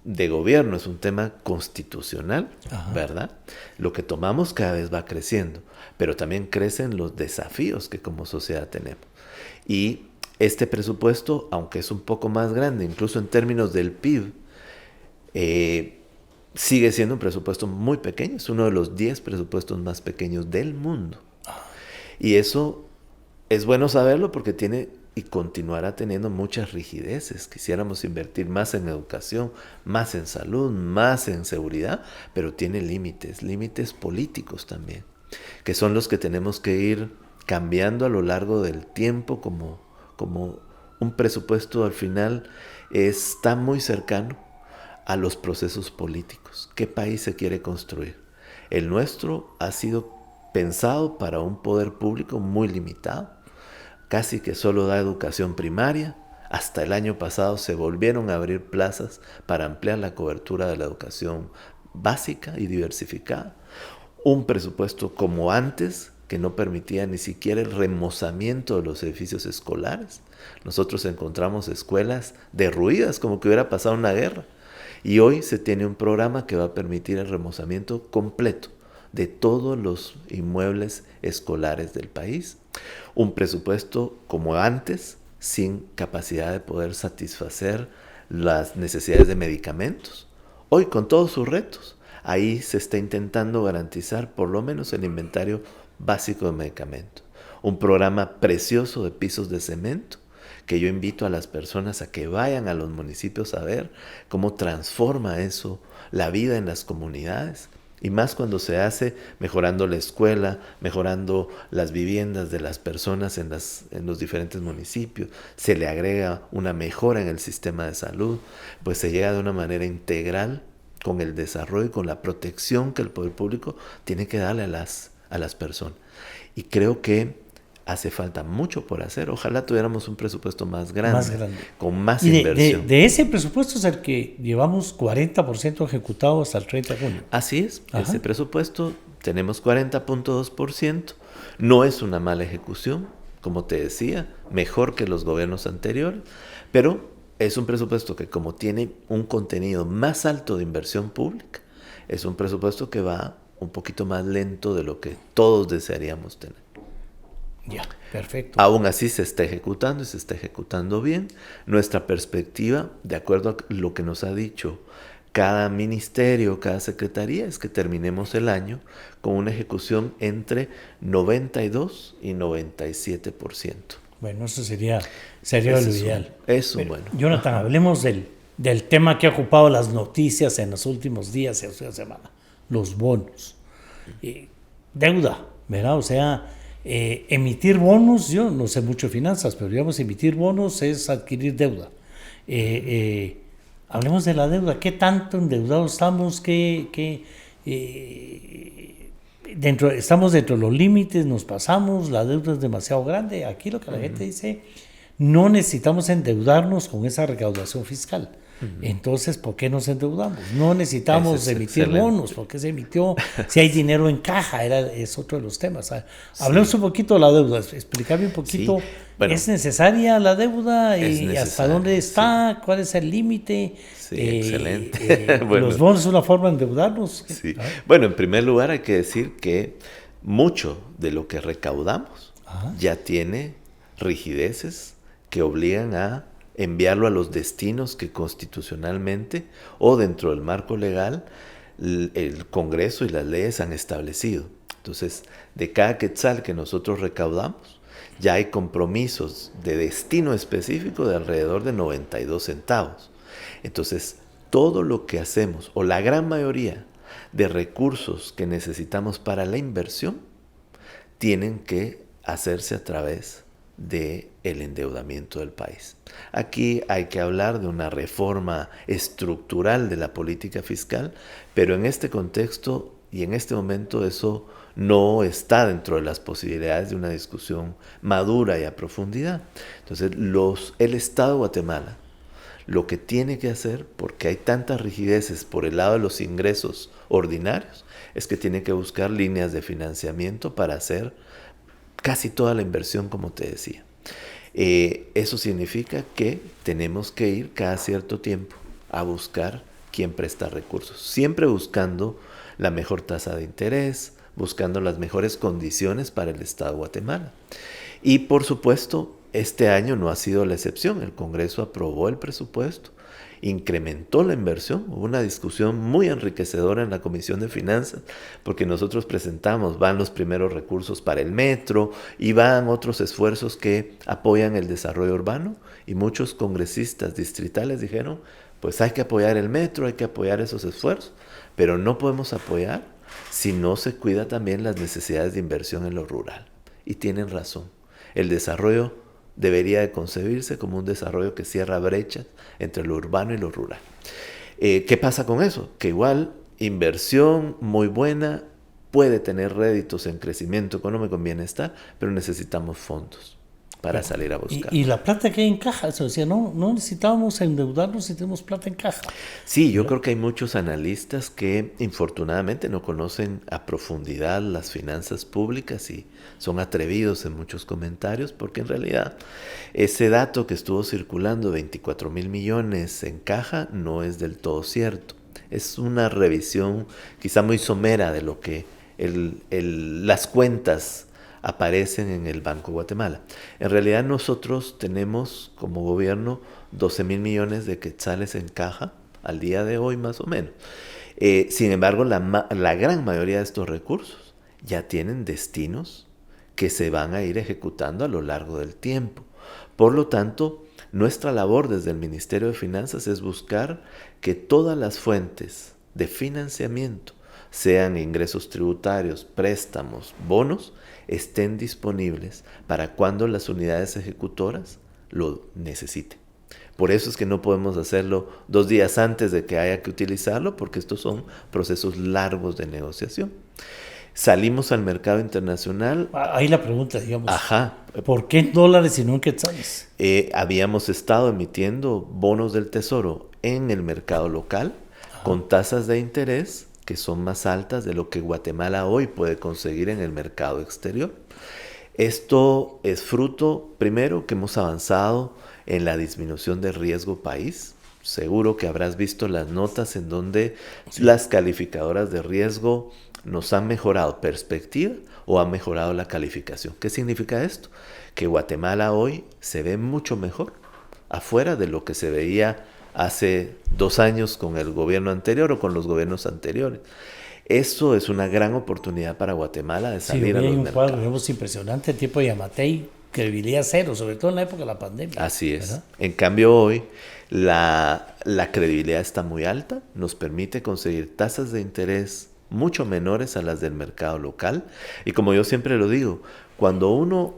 de gobierno, es un tema constitucional, ¿verdad? Lo que tomamos cada vez va creciendo, pero también crecen los desafíos que como sociedad tenemos. Y este presupuesto, aunque es un poco más grande, incluso en términos del PIB, sigue siendo un presupuesto muy pequeño, es uno de los 10 presupuestos más pequeños del mundo. Y eso es bueno saberlo porque tiene y continuará teniendo muchas rigideces. Quisiéramos invertir más en educación, más en salud, más en seguridad, pero tiene límites políticos también, que son los que tenemos que ir cambiando a lo largo del tiempo, como un presupuesto al final está muy cercano a los procesos políticos. ¿Qué país se quiere construir? El nuestro ha sido pensado para un poder público muy limitado, casi que solo da educación primaria. Hasta el año pasado se volvieron a abrir plazas para ampliar la cobertura de la educación básica y diversificada. Un presupuesto como antes, que no permitía ni siquiera el remozamiento de los edificios escolares. Nosotros encontramos escuelas derruidas, como que hubiera pasado una guerra. Y hoy se tiene un programa que va a permitir el remozamiento completo de todos los inmuebles escolares del país. Un presupuesto como antes, sin capacidad de poder satisfacer las necesidades de medicamentos. Hoy, con todos sus retos, ahí se está intentando garantizar por lo menos el inventario básico de medicamentos. Un programa precioso de pisos de cemento, que yo invito a las personas a que vayan a los municipios a ver cómo transforma eso la vida en las comunidades. Y más cuando se hace mejorando la escuela, mejorando las viviendas de las personas en los diferentes municipios, se le agrega una mejora en el sistema de salud, pues se llega de una manera integral con el desarrollo y con la protección que el poder público tiene que darle a las personas. Y creo que hace falta mucho por hacer. Ojalá tuviéramos un presupuesto más grande. Con más inversión. De ese presupuesto es el que llevamos 40% ejecutado hasta el 30 de junio. Así es. Ajá. Ese presupuesto tenemos 40.2%. No es una mala ejecución, como te decía, mejor que los gobiernos anteriores, pero es un presupuesto que, como tiene un contenido más alto de inversión pública, es un presupuesto que va un poquito más lento de lo que todos desearíamos tener. Ya, perfecto. Aún así se está ejecutando y se está ejecutando bien. Nuestra perspectiva, de acuerdo a lo que nos ha dicho cada ministerio, cada secretaría, es que terminemos el año con una ejecución entre 92 y 97%. Bueno, eso sería lo ideal. Eso, bueno. Jonathan, hablemos del tema que ha ocupado las noticias en los últimos días y esta semana, los bonos. Deuda, ¿verdad? O sea, emitir bonos, yo no sé mucho de finanzas, pero digamos, emitir bonos es adquirir deuda. Hablemos de la deuda. ¿Qué tanto endeudados estamos? Estamos dentro de los límites, nos pasamos, la deuda es demasiado grande. Aquí lo que la gente dice, no necesitamos endeudarnos con esa recaudación fiscal. Entonces, ¿por qué nos endeudamos? No necesitamos emitir bonos, ¿por qué se emitió? Si hay dinero en caja, es otro de los temas. Hablemos un poquito de la deuda, explicarme un poquito. Sí. Bueno, ¿es necesaria la deuda? ¿Y hasta dónde está? Sí. ¿Cuál es el límite? Sí, excelente. Bueno, ¿los bonos es una forma de endeudarnos? Sí. Bueno, en primer lugar hay que decir que mucho de lo que recaudamos ya tiene rigideces que obligan a enviarlo a los destinos que constitucionalmente o dentro del marco legal el Congreso y las leyes han establecido. Entonces, de cada quetzal que nosotros recaudamos, ya hay compromisos de destino específico de alrededor de 92 centavos. Entonces, todo lo que hacemos, o la gran mayoría de recursos que necesitamos para la inversión, tienen que hacerse a través del endeudamiento del país. Aquí hay que hablar de una reforma estructural de la política fiscal, pero en este contexto y en este momento eso no está dentro de las posibilidades de una discusión madura y a profundidad. Entonces, el Estado de Guatemala lo que tiene que hacer, porque hay tantas rigideces por el lado de los ingresos ordinarios, es que tiene que buscar líneas de financiamiento para hacer casi toda la inversión, como te decía. Eso significa que tenemos que ir cada cierto tiempo a buscar quién presta recursos, siempre buscando la mejor tasa de interés, buscando las mejores condiciones para el Estado de Guatemala. Y por supuesto, este año no ha sido la excepción. El Congreso aprobó el presupuesto, incrementó la inversión. Hubo una discusión muy enriquecedora en la Comisión de Finanzas, porque nosotros presentamos, van los primeros recursos para el metro y van otros esfuerzos que apoyan el desarrollo urbano, y muchos congresistas distritales dijeron, pues hay que apoyar el metro, hay que apoyar esos esfuerzos, pero no podemos apoyar si no se cuida también las necesidades de inversión en lo rural. Y tienen razón, el desarrollo debería de concebirse como un desarrollo que cierra brechas entre lo urbano y lo rural. ¿Qué pasa con eso? Que igual inversión muy buena puede tener réditos en crecimiento económico, en bienestar, pero necesitamos fondos para salir a buscar. Y la plata que hay en caja, o sea, no necesitábamos endeudarnos si tenemos plata en caja. Sí, yo creo que hay muchos analistas que infortunadamente no conocen a profundidad las finanzas públicas y son atrevidos en muchos comentarios, porque en realidad ese dato que estuvo circulando, 24,000 millones en caja, no es del todo cierto. Es una revisión quizá muy somera de lo que las cuentas aparecen en el Banco de Guatemala. En realidad nosotros tenemos como gobierno 12,000 millones de quetzales en caja al día de hoy más o menos. Sin embargo, la gran mayoría de estos recursos ya tienen destinos que se van a ir ejecutando a lo largo del tiempo. Por lo tanto, nuestra labor desde el Ministerio de Finanzas es buscar que todas las fuentes de financiamiento, sean ingresos tributarios, préstamos, bonos, estén disponibles para cuando las unidades ejecutoras lo necesiten. Por eso es que no podemos hacerlo 2 días antes de que haya que utilizarlo, porque estos son procesos largos de negociación. Salimos al mercado internacional. Ahí la pregunta, digamos. Ajá. ¿Por qué en dólares y no en quetzales? Habíamos estado emitiendo bonos del Tesoro en el mercado local con tasas de interés que son más altas de lo que Guatemala hoy puede conseguir en el mercado exterior. Esto es fruto, primero, que hemos avanzado en la disminución de riesgo país. Seguro que habrás visto las notas en donde las calificadoras de riesgo nos han mejorado perspectiva o han mejorado la calificación. ¿Qué significa esto? Que Guatemala hoy se ve mucho mejor afuera de lo que se veía hace 2 años con el gobierno anterior o con los gobiernos anteriores. Eso es una gran oportunidad para Guatemala de salir a los mercados. Sí, hay un cuadro, vemos impresionante, el tiempo de Yamatei, credibilidad cero, sobre todo en la época de la pandemia. Así es. ¿Verdad? En cambio hoy la credibilidad está muy alta, nos permite conseguir tasas de interés mucho menores a las del mercado local. Y como yo siempre lo digo, cuando uno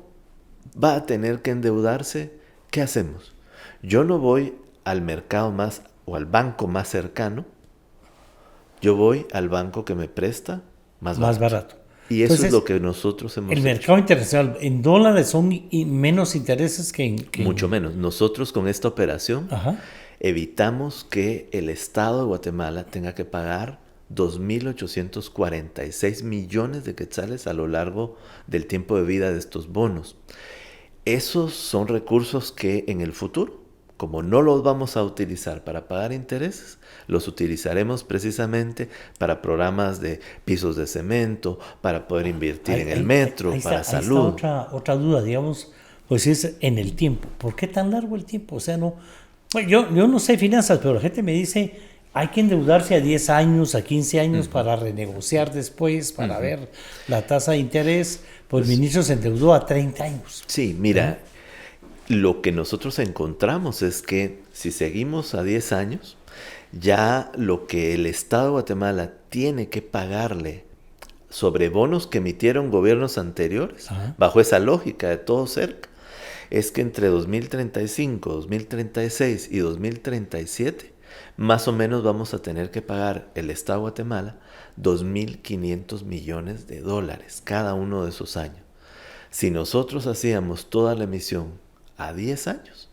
va a tener que endeudarse, ¿qué hacemos? Yo no voy al mercado más o al banco más cercano, yo voy al banco que me presta más barato. Y eso es lo que nosotros hemos hecho. El mercado internacional en dólares son menos intereses que Mucho menos. Nosotros con esta operación evitamos que el Estado de Guatemala tenga que pagar 2.846 millones de quetzales a lo largo del tiempo de vida de estos bonos. Esos son recursos que en el futuro, como no los vamos a utilizar para pagar intereses, los utilizaremos precisamente para programas de pisos de cemento, para poder invertir en el metro, para salud. Ahí está otra duda, digamos, pues es en el tiempo. ¿Por qué tan largo el tiempo? O sea, no, bueno, yo no sé finanzas, pero la gente me dice, hay que endeudarse a 10 años, a 15 años para renegociar después, para ver la tasa de interés. Pues el ministro se endeudó a 30 años. Sí, mira, lo que nosotros encontramos es que si seguimos a 10 años, ya lo que el Estado de Guatemala tiene que pagarle sobre bonos que emitieron gobiernos anteriores, bajo esa lógica de todo cerca, es que entre 2035, 2036 y 2037, más o menos vamos a tener que pagar el Estado de Guatemala 2.500 millones de dólares cada uno de esos años. Si nosotros hacíamos toda la emisión a 10 años,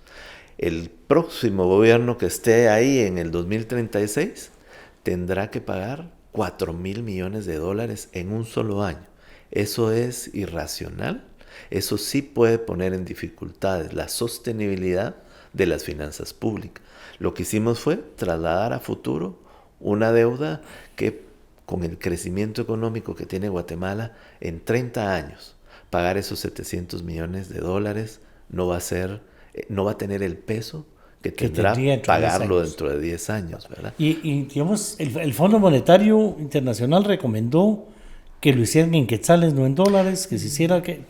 el próximo gobierno que esté ahí en el 2036 tendrá que pagar 4.000 millones de dólares en un solo año. Eso es irracional. Eso sí puede poner en dificultades la sostenibilidad de las finanzas públicas. Lo que hicimos fue trasladar a futuro una deuda que, con el crecimiento económico que tiene Guatemala, en 30 años, pagar esos 700 millones de dólares no va a tener el peso que tendrá pagarlo dentro de 10 años, ¿verdad? Y digamos, el Fondo Monetario Internacional recomendó que lo hicieran en quetzales, no en dólares, que se hiciera... ¿Qué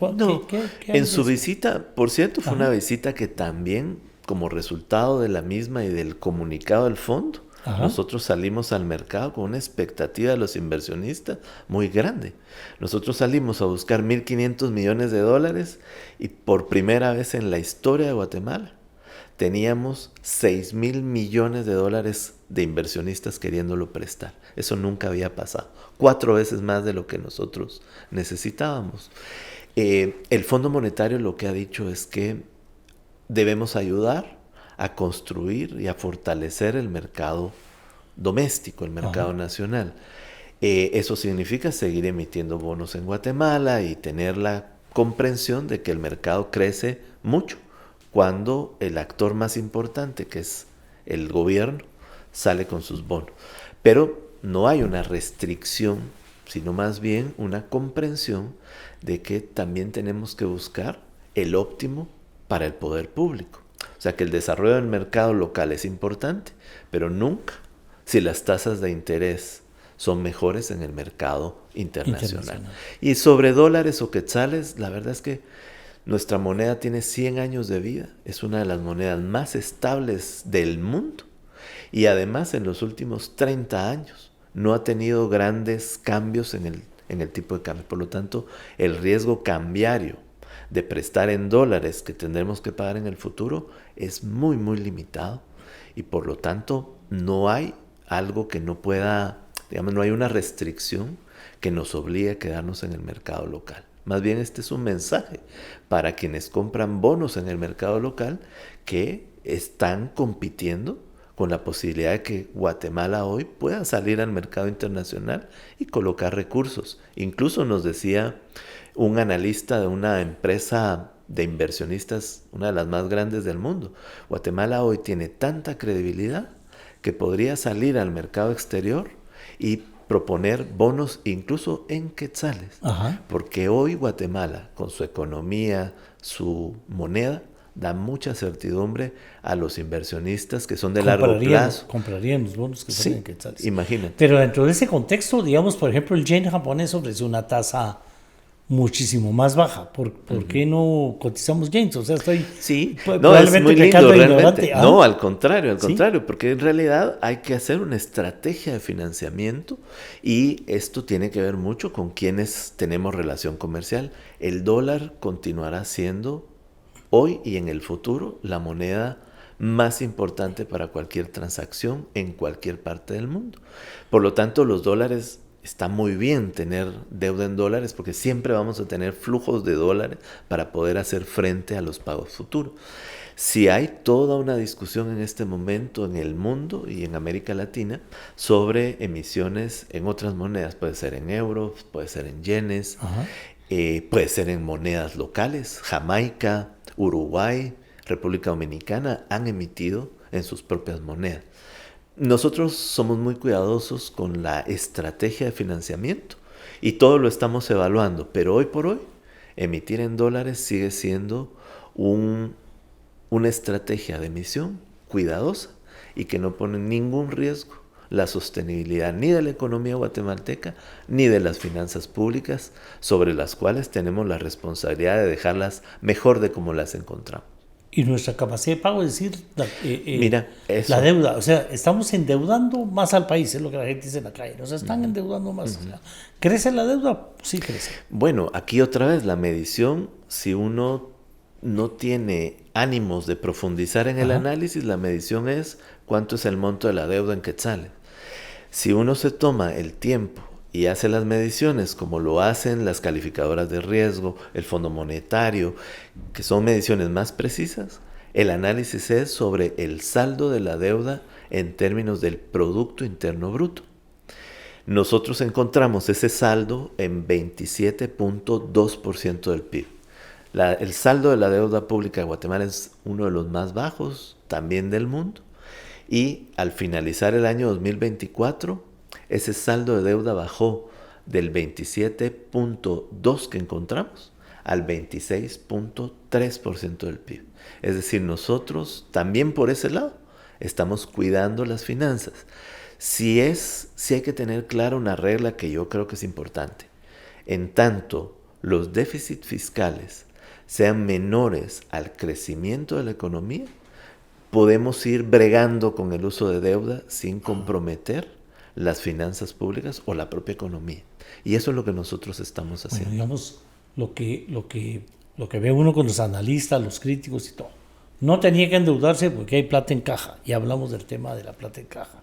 en su visita, por cierto, fue una visita que también, como resultado de la misma y del comunicado del fondo, nosotros salimos al mercado con una expectativa de los inversionistas muy grande. Nosotros salimos a buscar 1.500 millones de dólares y por primera vez en la historia de Guatemala teníamos 6.000 millones de dólares de inversionistas queriéndolo prestar. Eso nunca había pasado. 4 veces más de lo que nosotros necesitábamos. El Fondo Monetario lo que ha dicho es que debemos ayudar a construir y a fortalecer el mercado doméstico, el mercado nacional. Eso significa seguir emitiendo bonos en Guatemala y tener la comprensión de que el mercado crece mucho cuando el actor más importante, que es el gobierno, sale con sus bonos. Pero no hay una restricción sino más bien una comprensión de que también tenemos que buscar el óptimo para el poder público. O sea, que el desarrollo del mercado local es importante, pero nunca si las tasas de interés son mejores en el mercado internacional. Y sobre dólares o quetzales, la verdad es que nuestra moneda tiene 100 años de vida, es una de las monedas más estables del mundo y además en los últimos 30 años no ha tenido grandes cambios en el tipo de cambio. Por lo tanto, el riesgo cambiario de prestar en dólares que tendremos que pagar en el futuro es muy, muy limitado y por lo tanto no hay algo que no pueda, digamos, no hay una restricción que nos obligue a quedarnos en el mercado local. Más bien este es un mensaje para quienes compran bonos en el mercado local que están compitiendo con la posibilidad de que Guatemala hoy pueda salir al mercado internacional y colocar recursos. Incluso nos decía un analista de una empresa de inversionistas, una de las más grandes del mundo, Guatemala hoy tiene tanta credibilidad que podría salir al mercado exterior y proponer bonos incluso en quetzales. Ajá. Porque hoy Guatemala, con su economía, su moneda, da mucha certidumbre a los inversionistas que son de largo plazo. Comprarían los bonos que salen en quetzales. Imagínate. Pero dentro de ese contexto, digamos, por ejemplo, el yen japonés ofrece una tasa muchísimo más baja. ¿Por qué no cotizamos yens? O sea, estoy es muy lindo realmente. No, al contrario, porque en realidad hay que hacer una estrategia de financiamiento y esto tiene que ver mucho con quienes tenemos relación comercial. El dólar continuará siendo hoy y en el futuro la moneda más importante para cualquier transacción en cualquier parte del mundo. Por lo tanto, los dólares, está muy bien tener deuda en dólares porque siempre vamos a tener flujos de dólares para poder hacer frente a los pagos futuros. Si hay toda una discusión en este momento en el mundo y en América Latina sobre emisiones en otras monedas, puede ser en euros, puede ser en yenes, puede ser en monedas locales. Jamaica, Uruguay, República Dominicana han emitido en sus propias monedas. Nosotros somos muy cuidadosos con la estrategia de financiamiento y todo lo estamos evaluando, pero hoy por hoy emitir en dólares sigue siendo una estrategia de emisión cuidadosa y que no pone en ningún riesgo la sostenibilidad ni de la economía guatemalteca ni de las finanzas públicas, sobre las cuales tenemos la responsabilidad de dejarlas mejor de como las encontramos. Y nuestra capacidad de pago, es decir, la deuda, o sea, estamos endeudando más al país, es lo que la gente dice en la calle, nos están endeudando más. O sea, ¿crece la deuda? Sí crece. Bueno, aquí otra vez la medición, si uno no tiene ánimos de profundizar en el análisis, la medición es cuánto es el monto de la deuda en quetzales. Si uno se toma el tiempo y hace las mediciones como lo hacen las calificadoras de riesgo, el Fondo Monetario, que son mediciones más precisas, el análisis es sobre el saldo de la deuda en términos del Producto Interno Bruto. Nosotros encontramos ese saldo en 27.2% del PIB. El saldo de la deuda pública de Guatemala es uno de los más bajos también del mundo. Y al finalizar el año 2024, ese saldo de deuda bajó del 27.2% que encontramos al 26.3% del PIB. Es decir, nosotros también por ese lado estamos cuidando las finanzas. Sí hay que tener clara una regla que yo creo que es importante. En tanto los déficits fiscales sean menores al crecimiento de la economía, podemos ir bregando con el uso de deuda sin comprometer las finanzas públicas o la propia economía. Y eso es lo que nosotros estamos haciendo. Bueno, digamos, lo que ve uno con los analistas, los críticos y todo. No tenía que endeudarse porque hay plata en caja. Ya hablamos del tema de la plata en caja.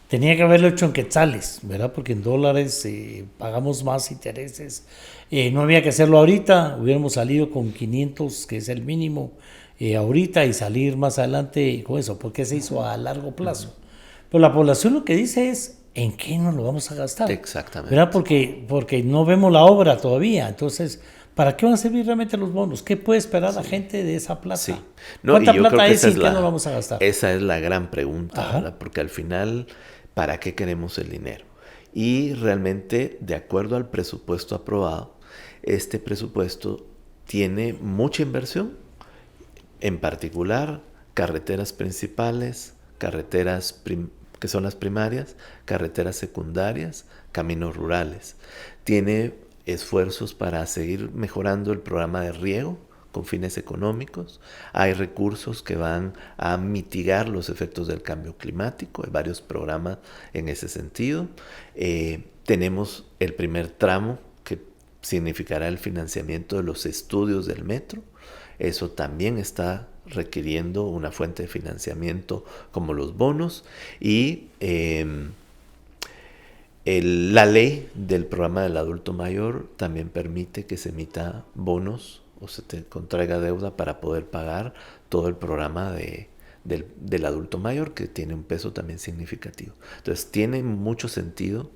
Tenía que haberlo hecho en quetzales, ¿verdad? Porque en dólares pagamos más intereses. No había que hacerlo ahorita. Hubiéramos salido con 500, que es el mínimo, ahorita y salir más adelante con eso. ¿Por qué se hizo a largo plazo? Pero la población lo que dice es, ¿en qué nos lo vamos a gastar? Exactamente. ¿Verdad? Porque no vemos la obra todavía. Entonces, ¿para qué van a servir realmente los bonos? ¿Qué puede esperar la gente de esa plata? Sí. ¿Cuánta plata es y qué nos vamos a gastar? Esa es la gran pregunta, ¿verdad? Porque al final, ¿para qué queremos el dinero? y realmente, de acuerdo al presupuesto aprobado, este presupuesto tiene mucha inversión, en particular carreteras principales, que son las primarias, carreteras secundarias, caminos rurales. Tiene esfuerzos para seguir mejorando el programa de riego con fines económicos. Hay recursos que van a mitigar los efectos del cambio climático. Hay varios programas en ese sentido. Tenemos el primer tramo que significará el financiamiento de los estudios del metro. Eso también está requiriendo una fuente de financiamiento como los bonos y la ley del programa del adulto mayor también permite que se emita bonos o se te contraiga deuda para poder pagar todo el programa del adulto mayor, que tiene un peso también significativo. Entonces tiene mucho sentido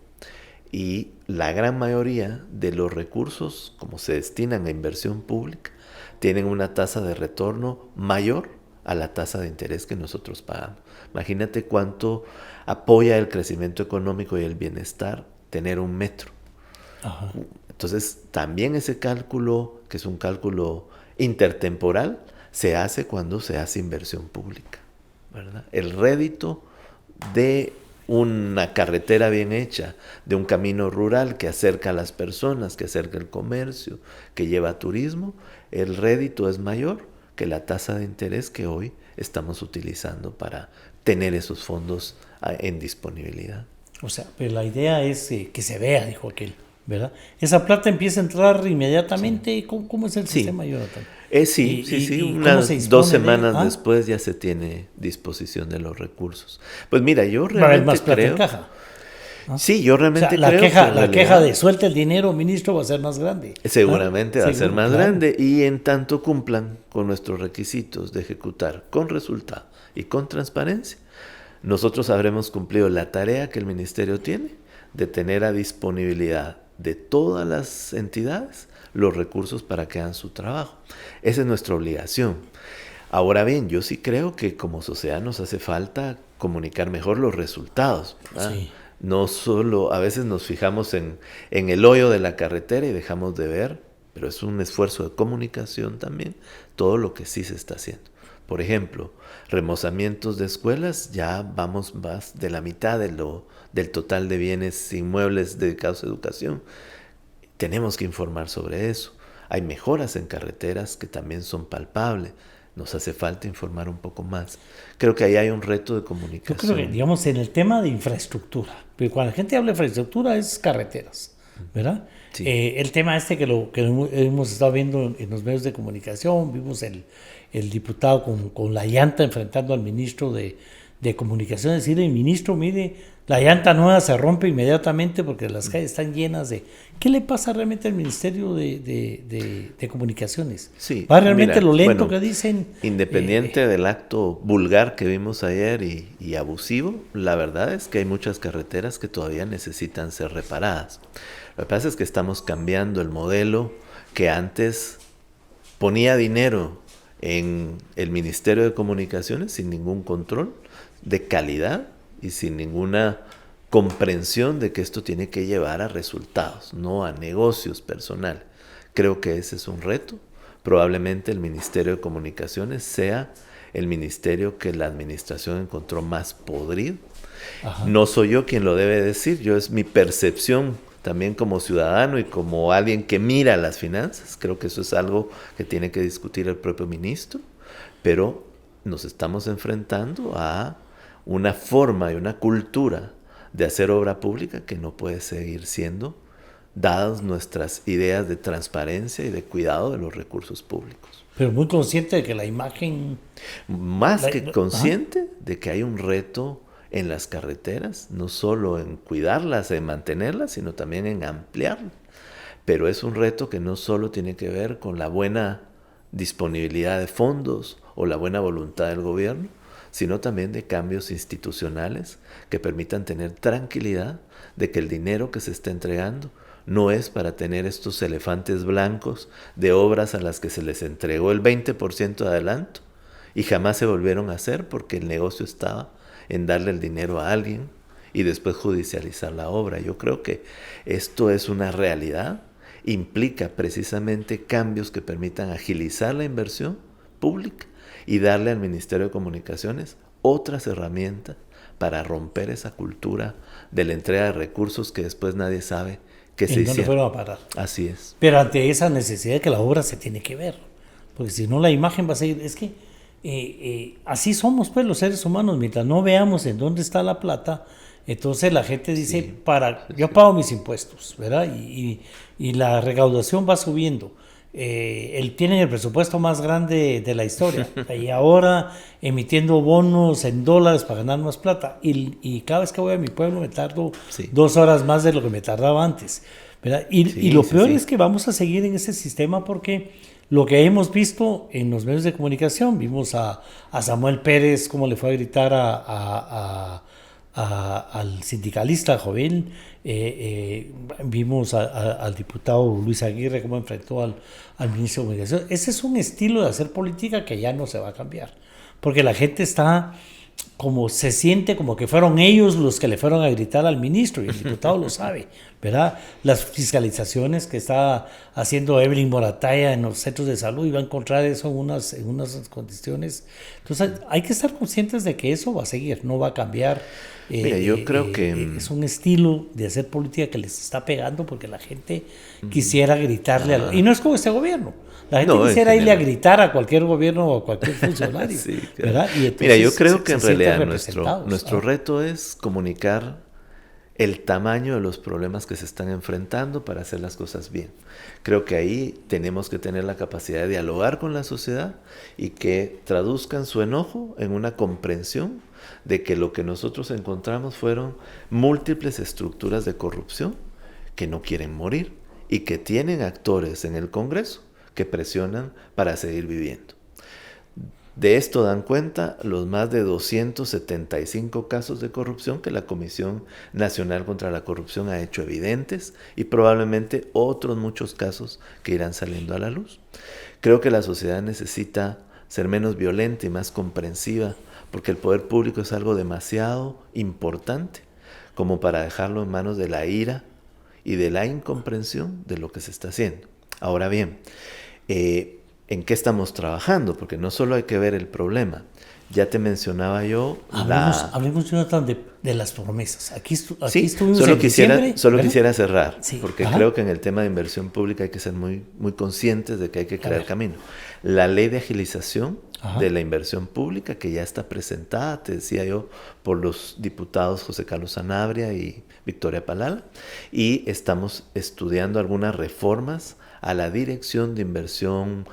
y la gran mayoría de los recursos, como se destinan a inversión pública, tienen una tasa de retorno mayor a la tasa de interés que nosotros pagamos. Imagínate cuánto apoya el crecimiento económico y el bienestar tener un metro. Ajá. Entonces, también ese cálculo, que es un cálculo intertemporal, se hace cuando se hace inversión pública, ¿verdad? El rédito de una carretera bien hecha, de un camino rural que acerca a las personas, que acerca el comercio, que lleva turismo, el rédito es mayor que la tasa de interés que hoy estamos utilizando para tener esos fondos en disponibilidad. O sea, pero la idea es que se vea, dijo aquel, ¿verdad? Esa plata empieza a entrar inmediatamente. Sí. ¿Cómo es el sistema, Jonathan? Sí. Unas 2 semanas después ya se tiene disposición de los recursos. Pues mira, yo realmente más plata creo... en caja. Sí, yo realmente la creo la queja de suelta el dinero, ministro, va a ser más grande. Seguramente va a ser más grande, y en tanto cumplan con nuestros requisitos de ejecutar con resultado y con transparencia, nosotros habremos cumplido la tarea que el ministerio tiene de tener a disponibilidad de todas las entidades los recursos para que hagan su trabajo. Esa es nuestra obligación. Ahora bien, yo sí creo que como sociedad nos hace falta comunicar mejor los resultados, ¿verdad? Sí. No solo, a veces nos fijamos en el hoyo de la carretera y dejamos de ver, pero es un esfuerzo de comunicación también, todo lo que sí se está haciendo. Por ejemplo, remozamientos de escuelas, ya vamos más de la mitad del total de bienes inmuebles dedicados a educación. Tenemos que informar sobre eso. Hay mejoras en carreteras que también son palpables. Nos hace falta informar un poco más. Creo que ahí hay un reto de comunicación. Yo creo que, digamos, en el tema de infraestructura, porque cuando la gente habla de infraestructura es carreteras, ¿verdad? Sí. El tema que hemos estado viendo en los medios de comunicación, vimos el diputado con la llanta enfrentando al ministro de comunicación, decirle, ministro, mire, la llanta nueva se rompe inmediatamente porque las calles están llenas de... ¿Qué le pasa realmente al Ministerio de Comunicaciones? Sí, ¿Va realmente lo lento que dicen? Independiente del acto vulgar que vimos ayer y abusivo, la verdad es que hay muchas carreteras que todavía necesitan ser reparadas. Lo que pasa es que estamos cambiando el modelo que antes ponía dinero en el Ministerio de Comunicaciones sin ningún control de calidad y sin ninguna comprensión de que esto tiene que llevar a resultados, no a negocios personales. Creo que ese es un reto. Probablemente el Ministerio de Comunicaciones sea el ministerio que la administración encontró más podrido. Ajá. No soy yo quien lo debe decir, es mi percepción también como ciudadano y como alguien que mira las finanzas. Creo que eso es algo que tiene que discutir el propio ministro, pero nos estamos enfrentando a una forma y una cultura de hacer obra pública que no puede seguir siendo, dadas nuestras ideas de transparencia y de cuidado de los recursos públicos. Pero muy consciente de que la imagen... Más que consciente de que hay un reto en las carreteras, no solo en cuidarlas, en mantenerlas, sino también en ampliarlas. Pero es un reto que no solo tiene que ver con la buena disponibilidad de fondos o la buena voluntad del gobierno, sino también de cambios institucionales que permitan tener tranquilidad de que el dinero que se está entregando no es para tener estos elefantes blancos de obras a las que se les entregó el 20% de adelanto y jamás se volvieron a hacer porque el negocio estaba en darle el dinero a alguien y después judicializar la obra. Yo creo que esto es una realidad, implica precisamente cambios que permitan agilizar la inversión pública y darle al Ministerio de Comunicaciones otras herramientas para romper esa cultura de la entrega de recursos que después nadie sabe que se ¿En dónde hicieron. fueron a parar? Así es. Pero ante esa necesidad de que la obra se tiene que ver, porque si no la imagen va a seguir, es que así somos pues los seres humanos, mientras no veamos en dónde está la plata, entonces la gente dice, Sí, yo pago mis impuestos, ¿verdad? Y la recaudación va subiendo. Tienen el presupuesto más grande de la historia y ahora emitiendo bonos en dólares para ganar más plata y cada vez que voy a mi pueblo me tardo 2 horas más de lo que me tardaba antes, ¿verdad? Y lo peor es que vamos a seguir en ese sistema porque lo que hemos visto en los medios de comunicación, vimos a Samuel Pérez cómo le fue a gritar al sindicalista Jovel, vimos al diputado Luis Aguirre cómo enfrentó al ministro de Comunicación. Ese es un estilo de hacer política que ya no se va a cambiar, porque la gente está como se siente como que fueron ellos los que le fueron a gritar al ministro, y el diputado lo sabe, ¿verdad? Las fiscalizaciones que está haciendo Evelyn Morataya en los centros de salud, y va a encontrar eso en unas condiciones. Entonces hay que estar conscientes de que eso va a seguir, no va a cambiar. Mira, yo creo que es un estilo de hacer política que les está pegando porque la gente quisiera gritarle y no es como este gobierno. La gente quisiera irle a gritar a cualquier gobierno o a cualquier funcionario. Sí, claro. ¿Verdad? Y entonces mira, yo creo que en realidad nuestro reto es comunicar el tamaño de los problemas que se están enfrentando para hacer las cosas bien. Creo que ahí tenemos que tener la capacidad de dialogar con la sociedad y que traduzcan su enojo en una comprensión de que lo que nosotros encontramos fueron múltiples estructuras de corrupción que no quieren morir y que tienen actores en el Congreso que presionan para seguir viviendo. De esto dan cuenta los más de 275 casos de corrupción que la Comisión Nacional contra la Corrupción ha hecho evidentes y probablemente otros muchos casos que irán saliendo a la luz. Creo que la sociedad necesita ser menos violenta y más comprensiva porque el poder público es algo demasiado importante como para dejarlo en manos de la ira y de la incomprensión de lo que se está haciendo. Ahora bien, ¿en qué estamos trabajando? Porque no solo hay que ver el problema. Ya te mencionaba yo Hablemos, Jonathan, de las promesas. Aquí estuvimos solo en diciembre. Solo quisiera cerrar, porque Ajá. creo que en el tema de inversión pública hay que ser muy, muy conscientes de que hay que crear camino. La ley de agilización de la inversión pública, que ya está presentada, te decía yo, por los diputados José Carlos Sanabria y Victoria Palala, y estamos estudiando algunas reformas a la Dirección de Inversión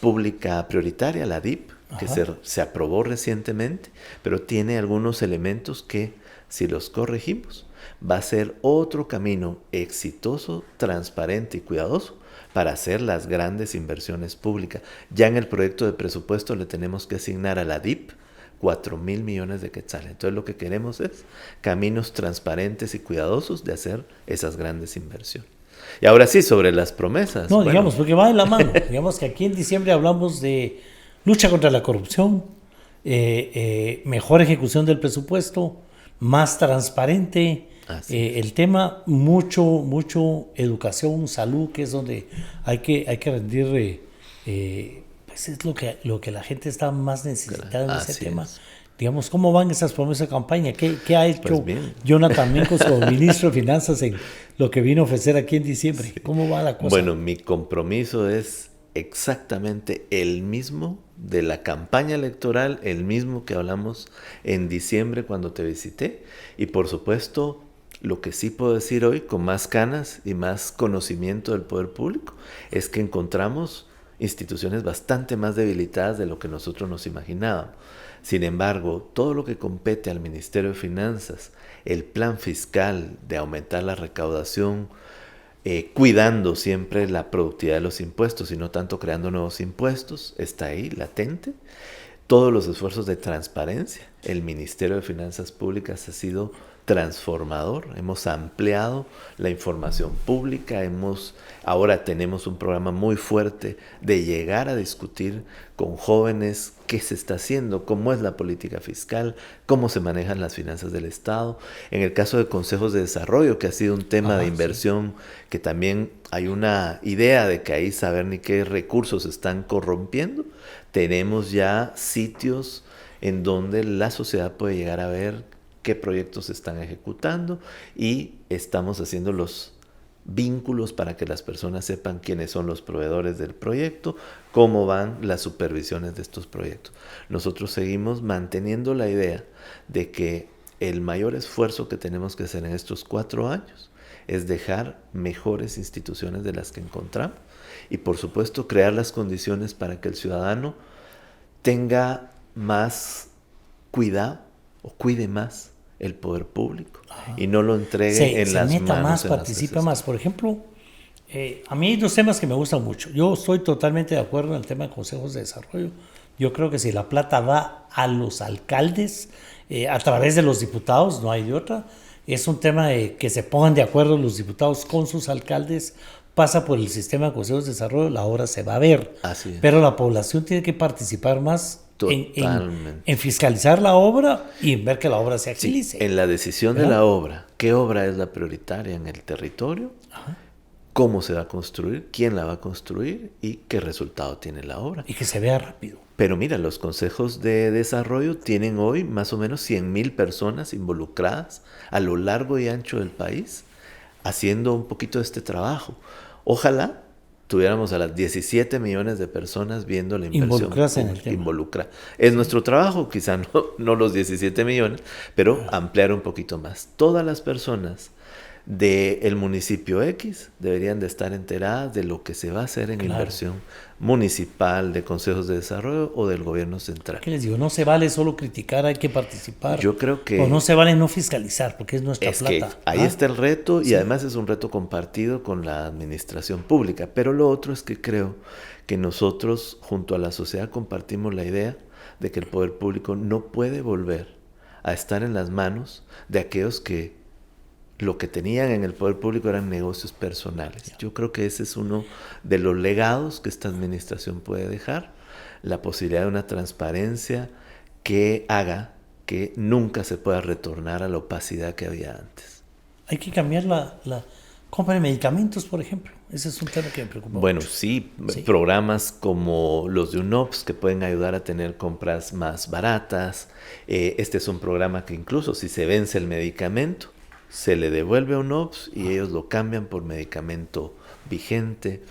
Pública Prioritaria, la DIP, que se aprobó recientemente, pero tiene algunos elementos que, si los corregimos, va a ser otro camino exitoso, transparente y cuidadoso para hacer las grandes inversiones públicas. Ya en el proyecto de presupuesto le tenemos que asignar a la DIP 4,000 millones de quetzales. Entonces lo que queremos es caminos transparentes y cuidadosos de hacer esas grandes inversiones. Y ahora sí, sobre las promesas. No, digamos, porque va de la mano. Digamos que aquí en diciembre hablamos de lucha contra la corrupción, mejor ejecución del presupuesto, más transparente, el tema, mucho educación, salud, que es donde hay que rendir, pues es lo que la gente está más necesitada en ese tema. Digamos, ¿cómo van esas promesas de campaña? ¿Qué ha hecho Jonathan Mencos como ministro de Finanzas en lo que vino a ofrecer aquí en diciembre? ¿Cómo va la cosa? Bueno, mi compromiso es exactamente el mismo de la campaña electoral, el mismo que hablamos en diciembre cuando te visité. Y por supuesto, lo que sí puedo decir hoy, con más canas y más conocimiento del poder público, es que encontramos instituciones bastante más debilitadas de lo que nosotros nos imaginábamos. Sin embargo, todo lo que compete al Ministerio de Finanzas, el plan fiscal de aumentar la recaudación, cuidando siempre la productividad de los impuestos y no tanto creando nuevos impuestos, está ahí, latente. Todos los esfuerzos de transparencia, el Ministerio de Finanzas Públicas ha sido transformador, hemos ampliado la información pública, ahora tenemos un programa muy fuerte de llegar a discutir con jóvenes qué se está haciendo, cómo es la política fiscal, cómo se manejan las finanzas del Estado. En el caso de consejos de desarrollo, que ha sido un tema de inversión, que también hay una idea de que ahí saber ni qué recursos se están corrompiendo, tenemos ya sitios en donde la sociedad puede llegar a ver qué proyectos se están ejecutando y estamos haciendo los vínculos para que las personas sepan quiénes son los proveedores del proyecto, cómo van las supervisiones de estos proyectos. Nosotros seguimos manteniendo la idea de que el mayor esfuerzo que tenemos que hacer en estos 4 años es dejar mejores instituciones de las que encontramos y por supuesto crear las condiciones para que el ciudadano tenga más cuidado o cuide más el poder público y no lo entregue en las meta manos. Más, participa más. Por ejemplo, a mí hay 2 temas que me gustan mucho. Yo estoy totalmente de acuerdo en el tema de consejos de desarrollo. Yo creo que si la plata va a los alcaldes, a través de los diputados, no hay de otra, es un tema de que se pongan de acuerdo los diputados con sus alcaldes, pasa por el sistema de consejos de desarrollo, la obra se va a ver. Así es. Pero la población tiene que participar más en fiscalizar la obra y en ver que la obra se agilice. Sí, en la decisión de la obra, qué obra es la prioritaria en el territorio, cómo se va a construir, quién la va a construir y qué resultado tiene la obra. Y que se vea rápido. Pero mira, los consejos de desarrollo tienen hoy más o menos 100,000 personas involucradas a lo largo y ancho del país haciendo un poquito de este trabajo. Ojalá tuviéramos a las 17 millones de personas viendo la inversión involucradas en el tema. Es nuestro trabajo, quizá no los 17 millones, pero ampliar un poquito más. Todas las personas del municipio X deberían de estar enteradas de lo que se va a hacer en inversión municipal, de consejos de desarrollo o del gobierno central. ¿Qué les digo? No se vale solo criticar, hay que participar. Yo creo que... O no se vale no fiscalizar, porque es nuestra plata. Que ahí está el reto y además es un reto compartido con la administración pública. Pero lo otro es que creo que nosotros, junto a la sociedad, compartimos la idea de que el poder público no puede volver a estar en las manos de aquellos que lo que tenían en el poder público eran negocios personales. Yo creo que ese es uno de los legados que esta administración puede dejar, la posibilidad de una transparencia que haga que nunca se pueda retornar a la opacidad que había antes. Hay que cambiar la compra de medicamentos, por ejemplo. Ese es un tema que me preocupa mucho. Sí, programas como los de UNOPS que pueden ayudar a tener compras más baratas. Este es un programa que incluso si se vence el medicamento, se le devuelve a UNOPS y ellos lo cambian por medicamento vigente.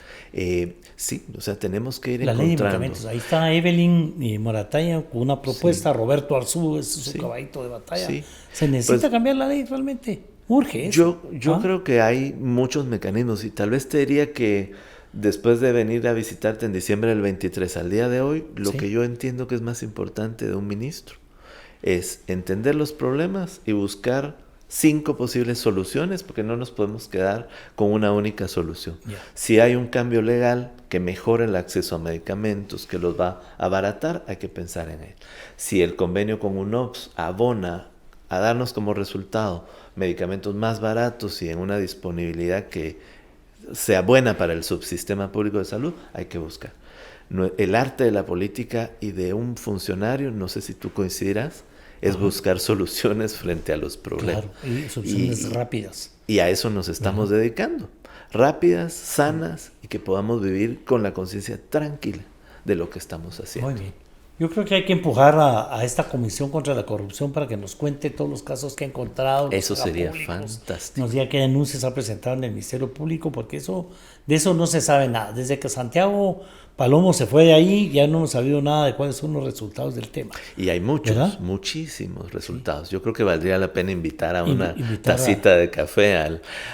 O sea, tenemos que ir encontrando. Ley de medicamentos. Ahí está Evelyn Morataya con una propuesta. Roberto Arzú, ese es su caballito de batalla. Se necesita cambiar la ley realmente. Urge eso. Yo creo que hay muchos mecanismos y tal vez te diría que después de venir a visitarte en diciembre del 23 al día de hoy, lo que yo entiendo que es más importante de un ministro es entender los problemas y buscar 5 posibles soluciones, porque no nos podemos quedar con una única solución. Si hay un cambio legal que mejore el acceso a medicamentos, que los va a abaratar, hay que pensar en él. Si el convenio con UNOPS abona a darnos como resultado medicamentos más baratos y en una disponibilidad que sea buena para el subsistema público de salud, hay que buscar. El arte de la política y de un funcionario, no sé si tú coincidirás, es buscar soluciones frente a los problemas. Claro, y soluciones rápidas. Y a eso nos estamos dedicando. Rápidas, sanas y que podamos vivir con la conciencia tranquila de lo que estamos haciendo. Muy bien. Yo creo que hay que empujar a esta Comisión contra la Corrupción para que nos cuente todos los casos que ha encontrado. Eso sería fantástico. Nos diga qué denuncias ha presentado en el Ministerio Público, porque de eso no se sabe nada. Desde que Santiago Palomo se fue de ahí, ya no hemos sabido nada de cuáles son los resultados del tema. Y hay muchísimos resultados. Yo creo que valdría la pena invitar a una tacita de café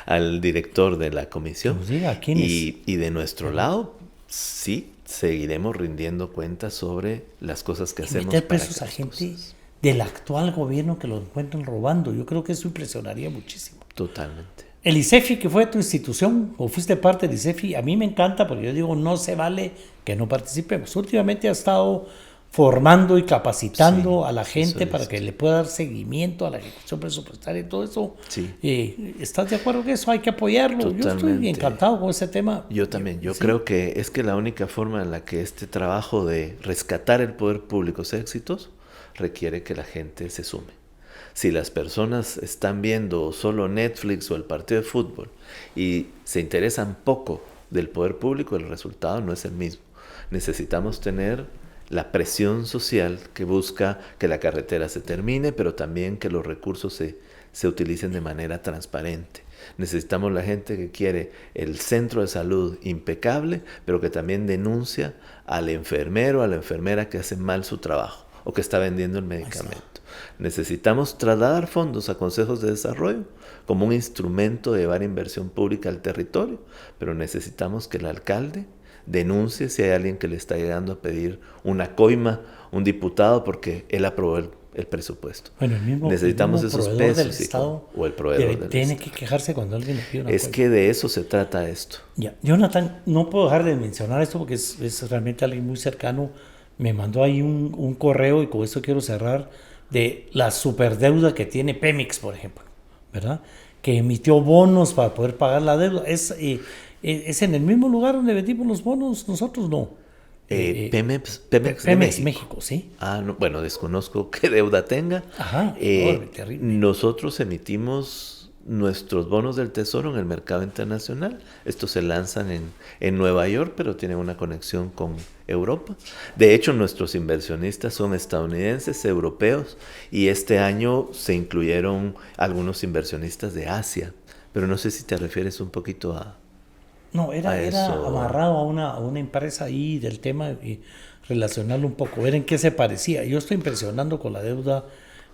al director de la comisión. Nos diga, ¿quién es? Y de nuestro lado, sí, seguiremos rindiendo cuentas sobre las cosas que hacemos. Meter presos a gente del actual gobierno que lo encuentran robando. Yo creo que eso impresionaría muchísimo. Totalmente. El ICEFI, que fue tu institución, o fuiste parte del ICEFI, a mí me encanta porque yo digo, no se vale que no participemos. Últimamente ha estado formando y capacitando Sí, a la gente eso para es. que le pueda dar seguimiento a la ejecución presupuestaria y todo eso. Sí. ¿Estás de acuerdo que eso hay que apoyarlo? Yo estoy Totalmente. encantado con ese tema. Yo también, yo Sí. creo que es que la única forma en la que este trabajo de rescatar el poder público sea exitoso requiere que la gente se sume. Si las personas están viendo solo Netflix o el partido de fútbol y se interesan poco del poder público, el resultado no es el mismo. Necesitamos tener la presión social que busca que la carretera se termine, pero también que los recursos se utilicen de manera transparente. Necesitamos la gente que quiere el centro de salud impecable, pero que también denuncia al enfermero, a la enfermera que hace mal su trabajo o que está vendiendo el medicamento. Necesitamos trasladar fondos a consejos de desarrollo como un instrumento de llevar inversión pública al territorio, pero necesitamos que el alcalde denuncie si hay alguien que le está llegando a pedir una coima, un diputado, porque él aprobó el presupuesto. Bueno, Necesitamos el mismo esos proveedor pesos. del sí, Estado o el proveedor del tiene Estado. que quejarse cuando alguien le pide una Es cosa. que de eso se trata esto. Ya, Jonathan, no puedo dejar de mencionar esto porque es realmente alguien muy cercano. Me mandó ahí un correo y con eso quiero cerrar de la superdeuda que tiene Pemex, por ejemplo, ¿verdad? Que emitió bonos para poder pagar la deuda. Es en el mismo lugar donde vendimos los bonos, nosotros no. Pemex de Pemex, México. México, sí. Ah, no, bueno, desconozco qué deuda tenga. Ajá, terrible. Nosotros emitimos nuestros bonos del tesoro en el mercado internacional. Estos se lanzan en Nueva York, pero tienen una conexión con Europa. De hecho, nuestros inversionistas son estadounidenses, europeos, y este año se incluyeron algunos inversionistas de Asia. Pero no sé si te refieres un poquito a... No, era eso. amarrado a una empresa ahí del tema y relacionarlo un poco, ver en qué se parecía. Yo estoy impresionando con la deuda.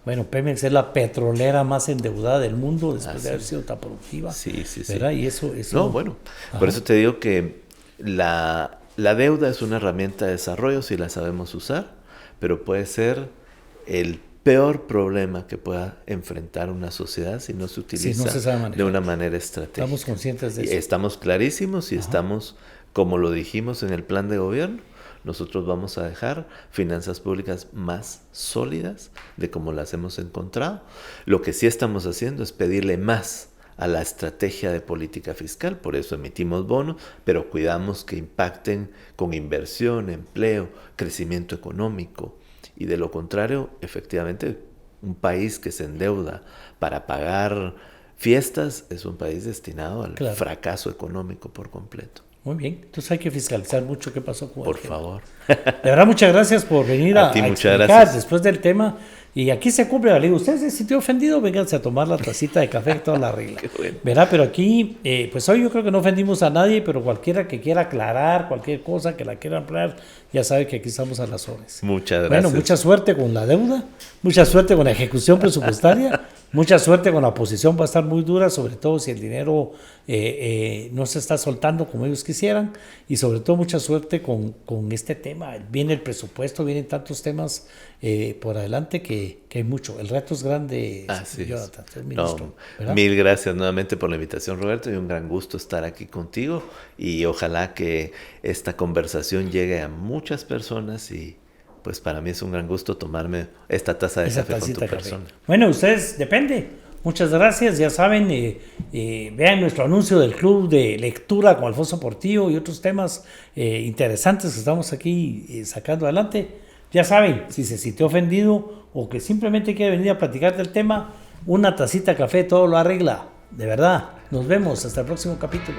Bueno, Pemex es la petrolera más endeudada del mundo después de haber sido tan productiva. Sí. ¿Verdad? Y eso... No, bueno, por eso te digo que la deuda es una herramienta de desarrollo si la sabemos usar, pero puede ser el peor problema que pueda enfrentar una sociedad si no se utiliza se sabe manejar. de una manera estratégica. Estamos conscientes de Y eso. estamos clarísimos y estamos, como lo dijimos en el plan de gobierno, nosotros vamos a dejar finanzas públicas más sólidas de como las hemos encontrado. Lo que sí estamos haciendo es pedirle más a la estrategia de política fiscal, por eso emitimos bonos, pero cuidamos que impacten con inversión, empleo, crecimiento económico. Y de lo contrario, efectivamente, un país que se endeuda para pagar fiestas es un país destinado al fracaso económico por completo. Muy bien, entonces hay que fiscalizar mucho qué pasó con Por favor. De verdad, muchas gracias por venir a ti, muchas explicar gracias. después del tema. Y aquí se cumple la ley. Usted se sintió ofendido, vénganse a tomar la tacita de café, toda la regla. Qué bueno. ¿Verdad? Pero aquí, pues hoy yo creo que no ofendimos a nadie, pero cualquiera que quiera aclarar, cualquier cosa que la quiera ampliar, ya sabe que aquí estamos a las órdenes. Muchas gracias. Bueno, mucha suerte con la deuda, mucha suerte con la ejecución presupuestaria, mucha suerte con la oposición, va a estar muy dura, sobre todo si el dinero no se está soltando como ellos quisieran, y sobre todo mucha suerte con este tema. Viene el presupuesto, vienen tantos temas por adelante que hay mucho. El reto es grande, Jonathan, ser ministro. Mil gracias nuevamente por la invitación, Roberto, y un gran gusto estar aquí contigo, y ojalá que esta conversación llegue a muchas personas, y pues para mí es un gran gusto tomarme esta taza de café con tu persona. Bueno, ustedes, depende. Muchas gracias, ya saben, vean nuestro anuncio del club de lectura con Alfonso Portillo y otros temas interesantes que estamos aquí sacando adelante. Ya saben, si se sintió ofendido o que simplemente quiere venir a platicar del tema, una tacita de café todo lo arregla. De verdad, nos vemos hasta el próximo capítulo.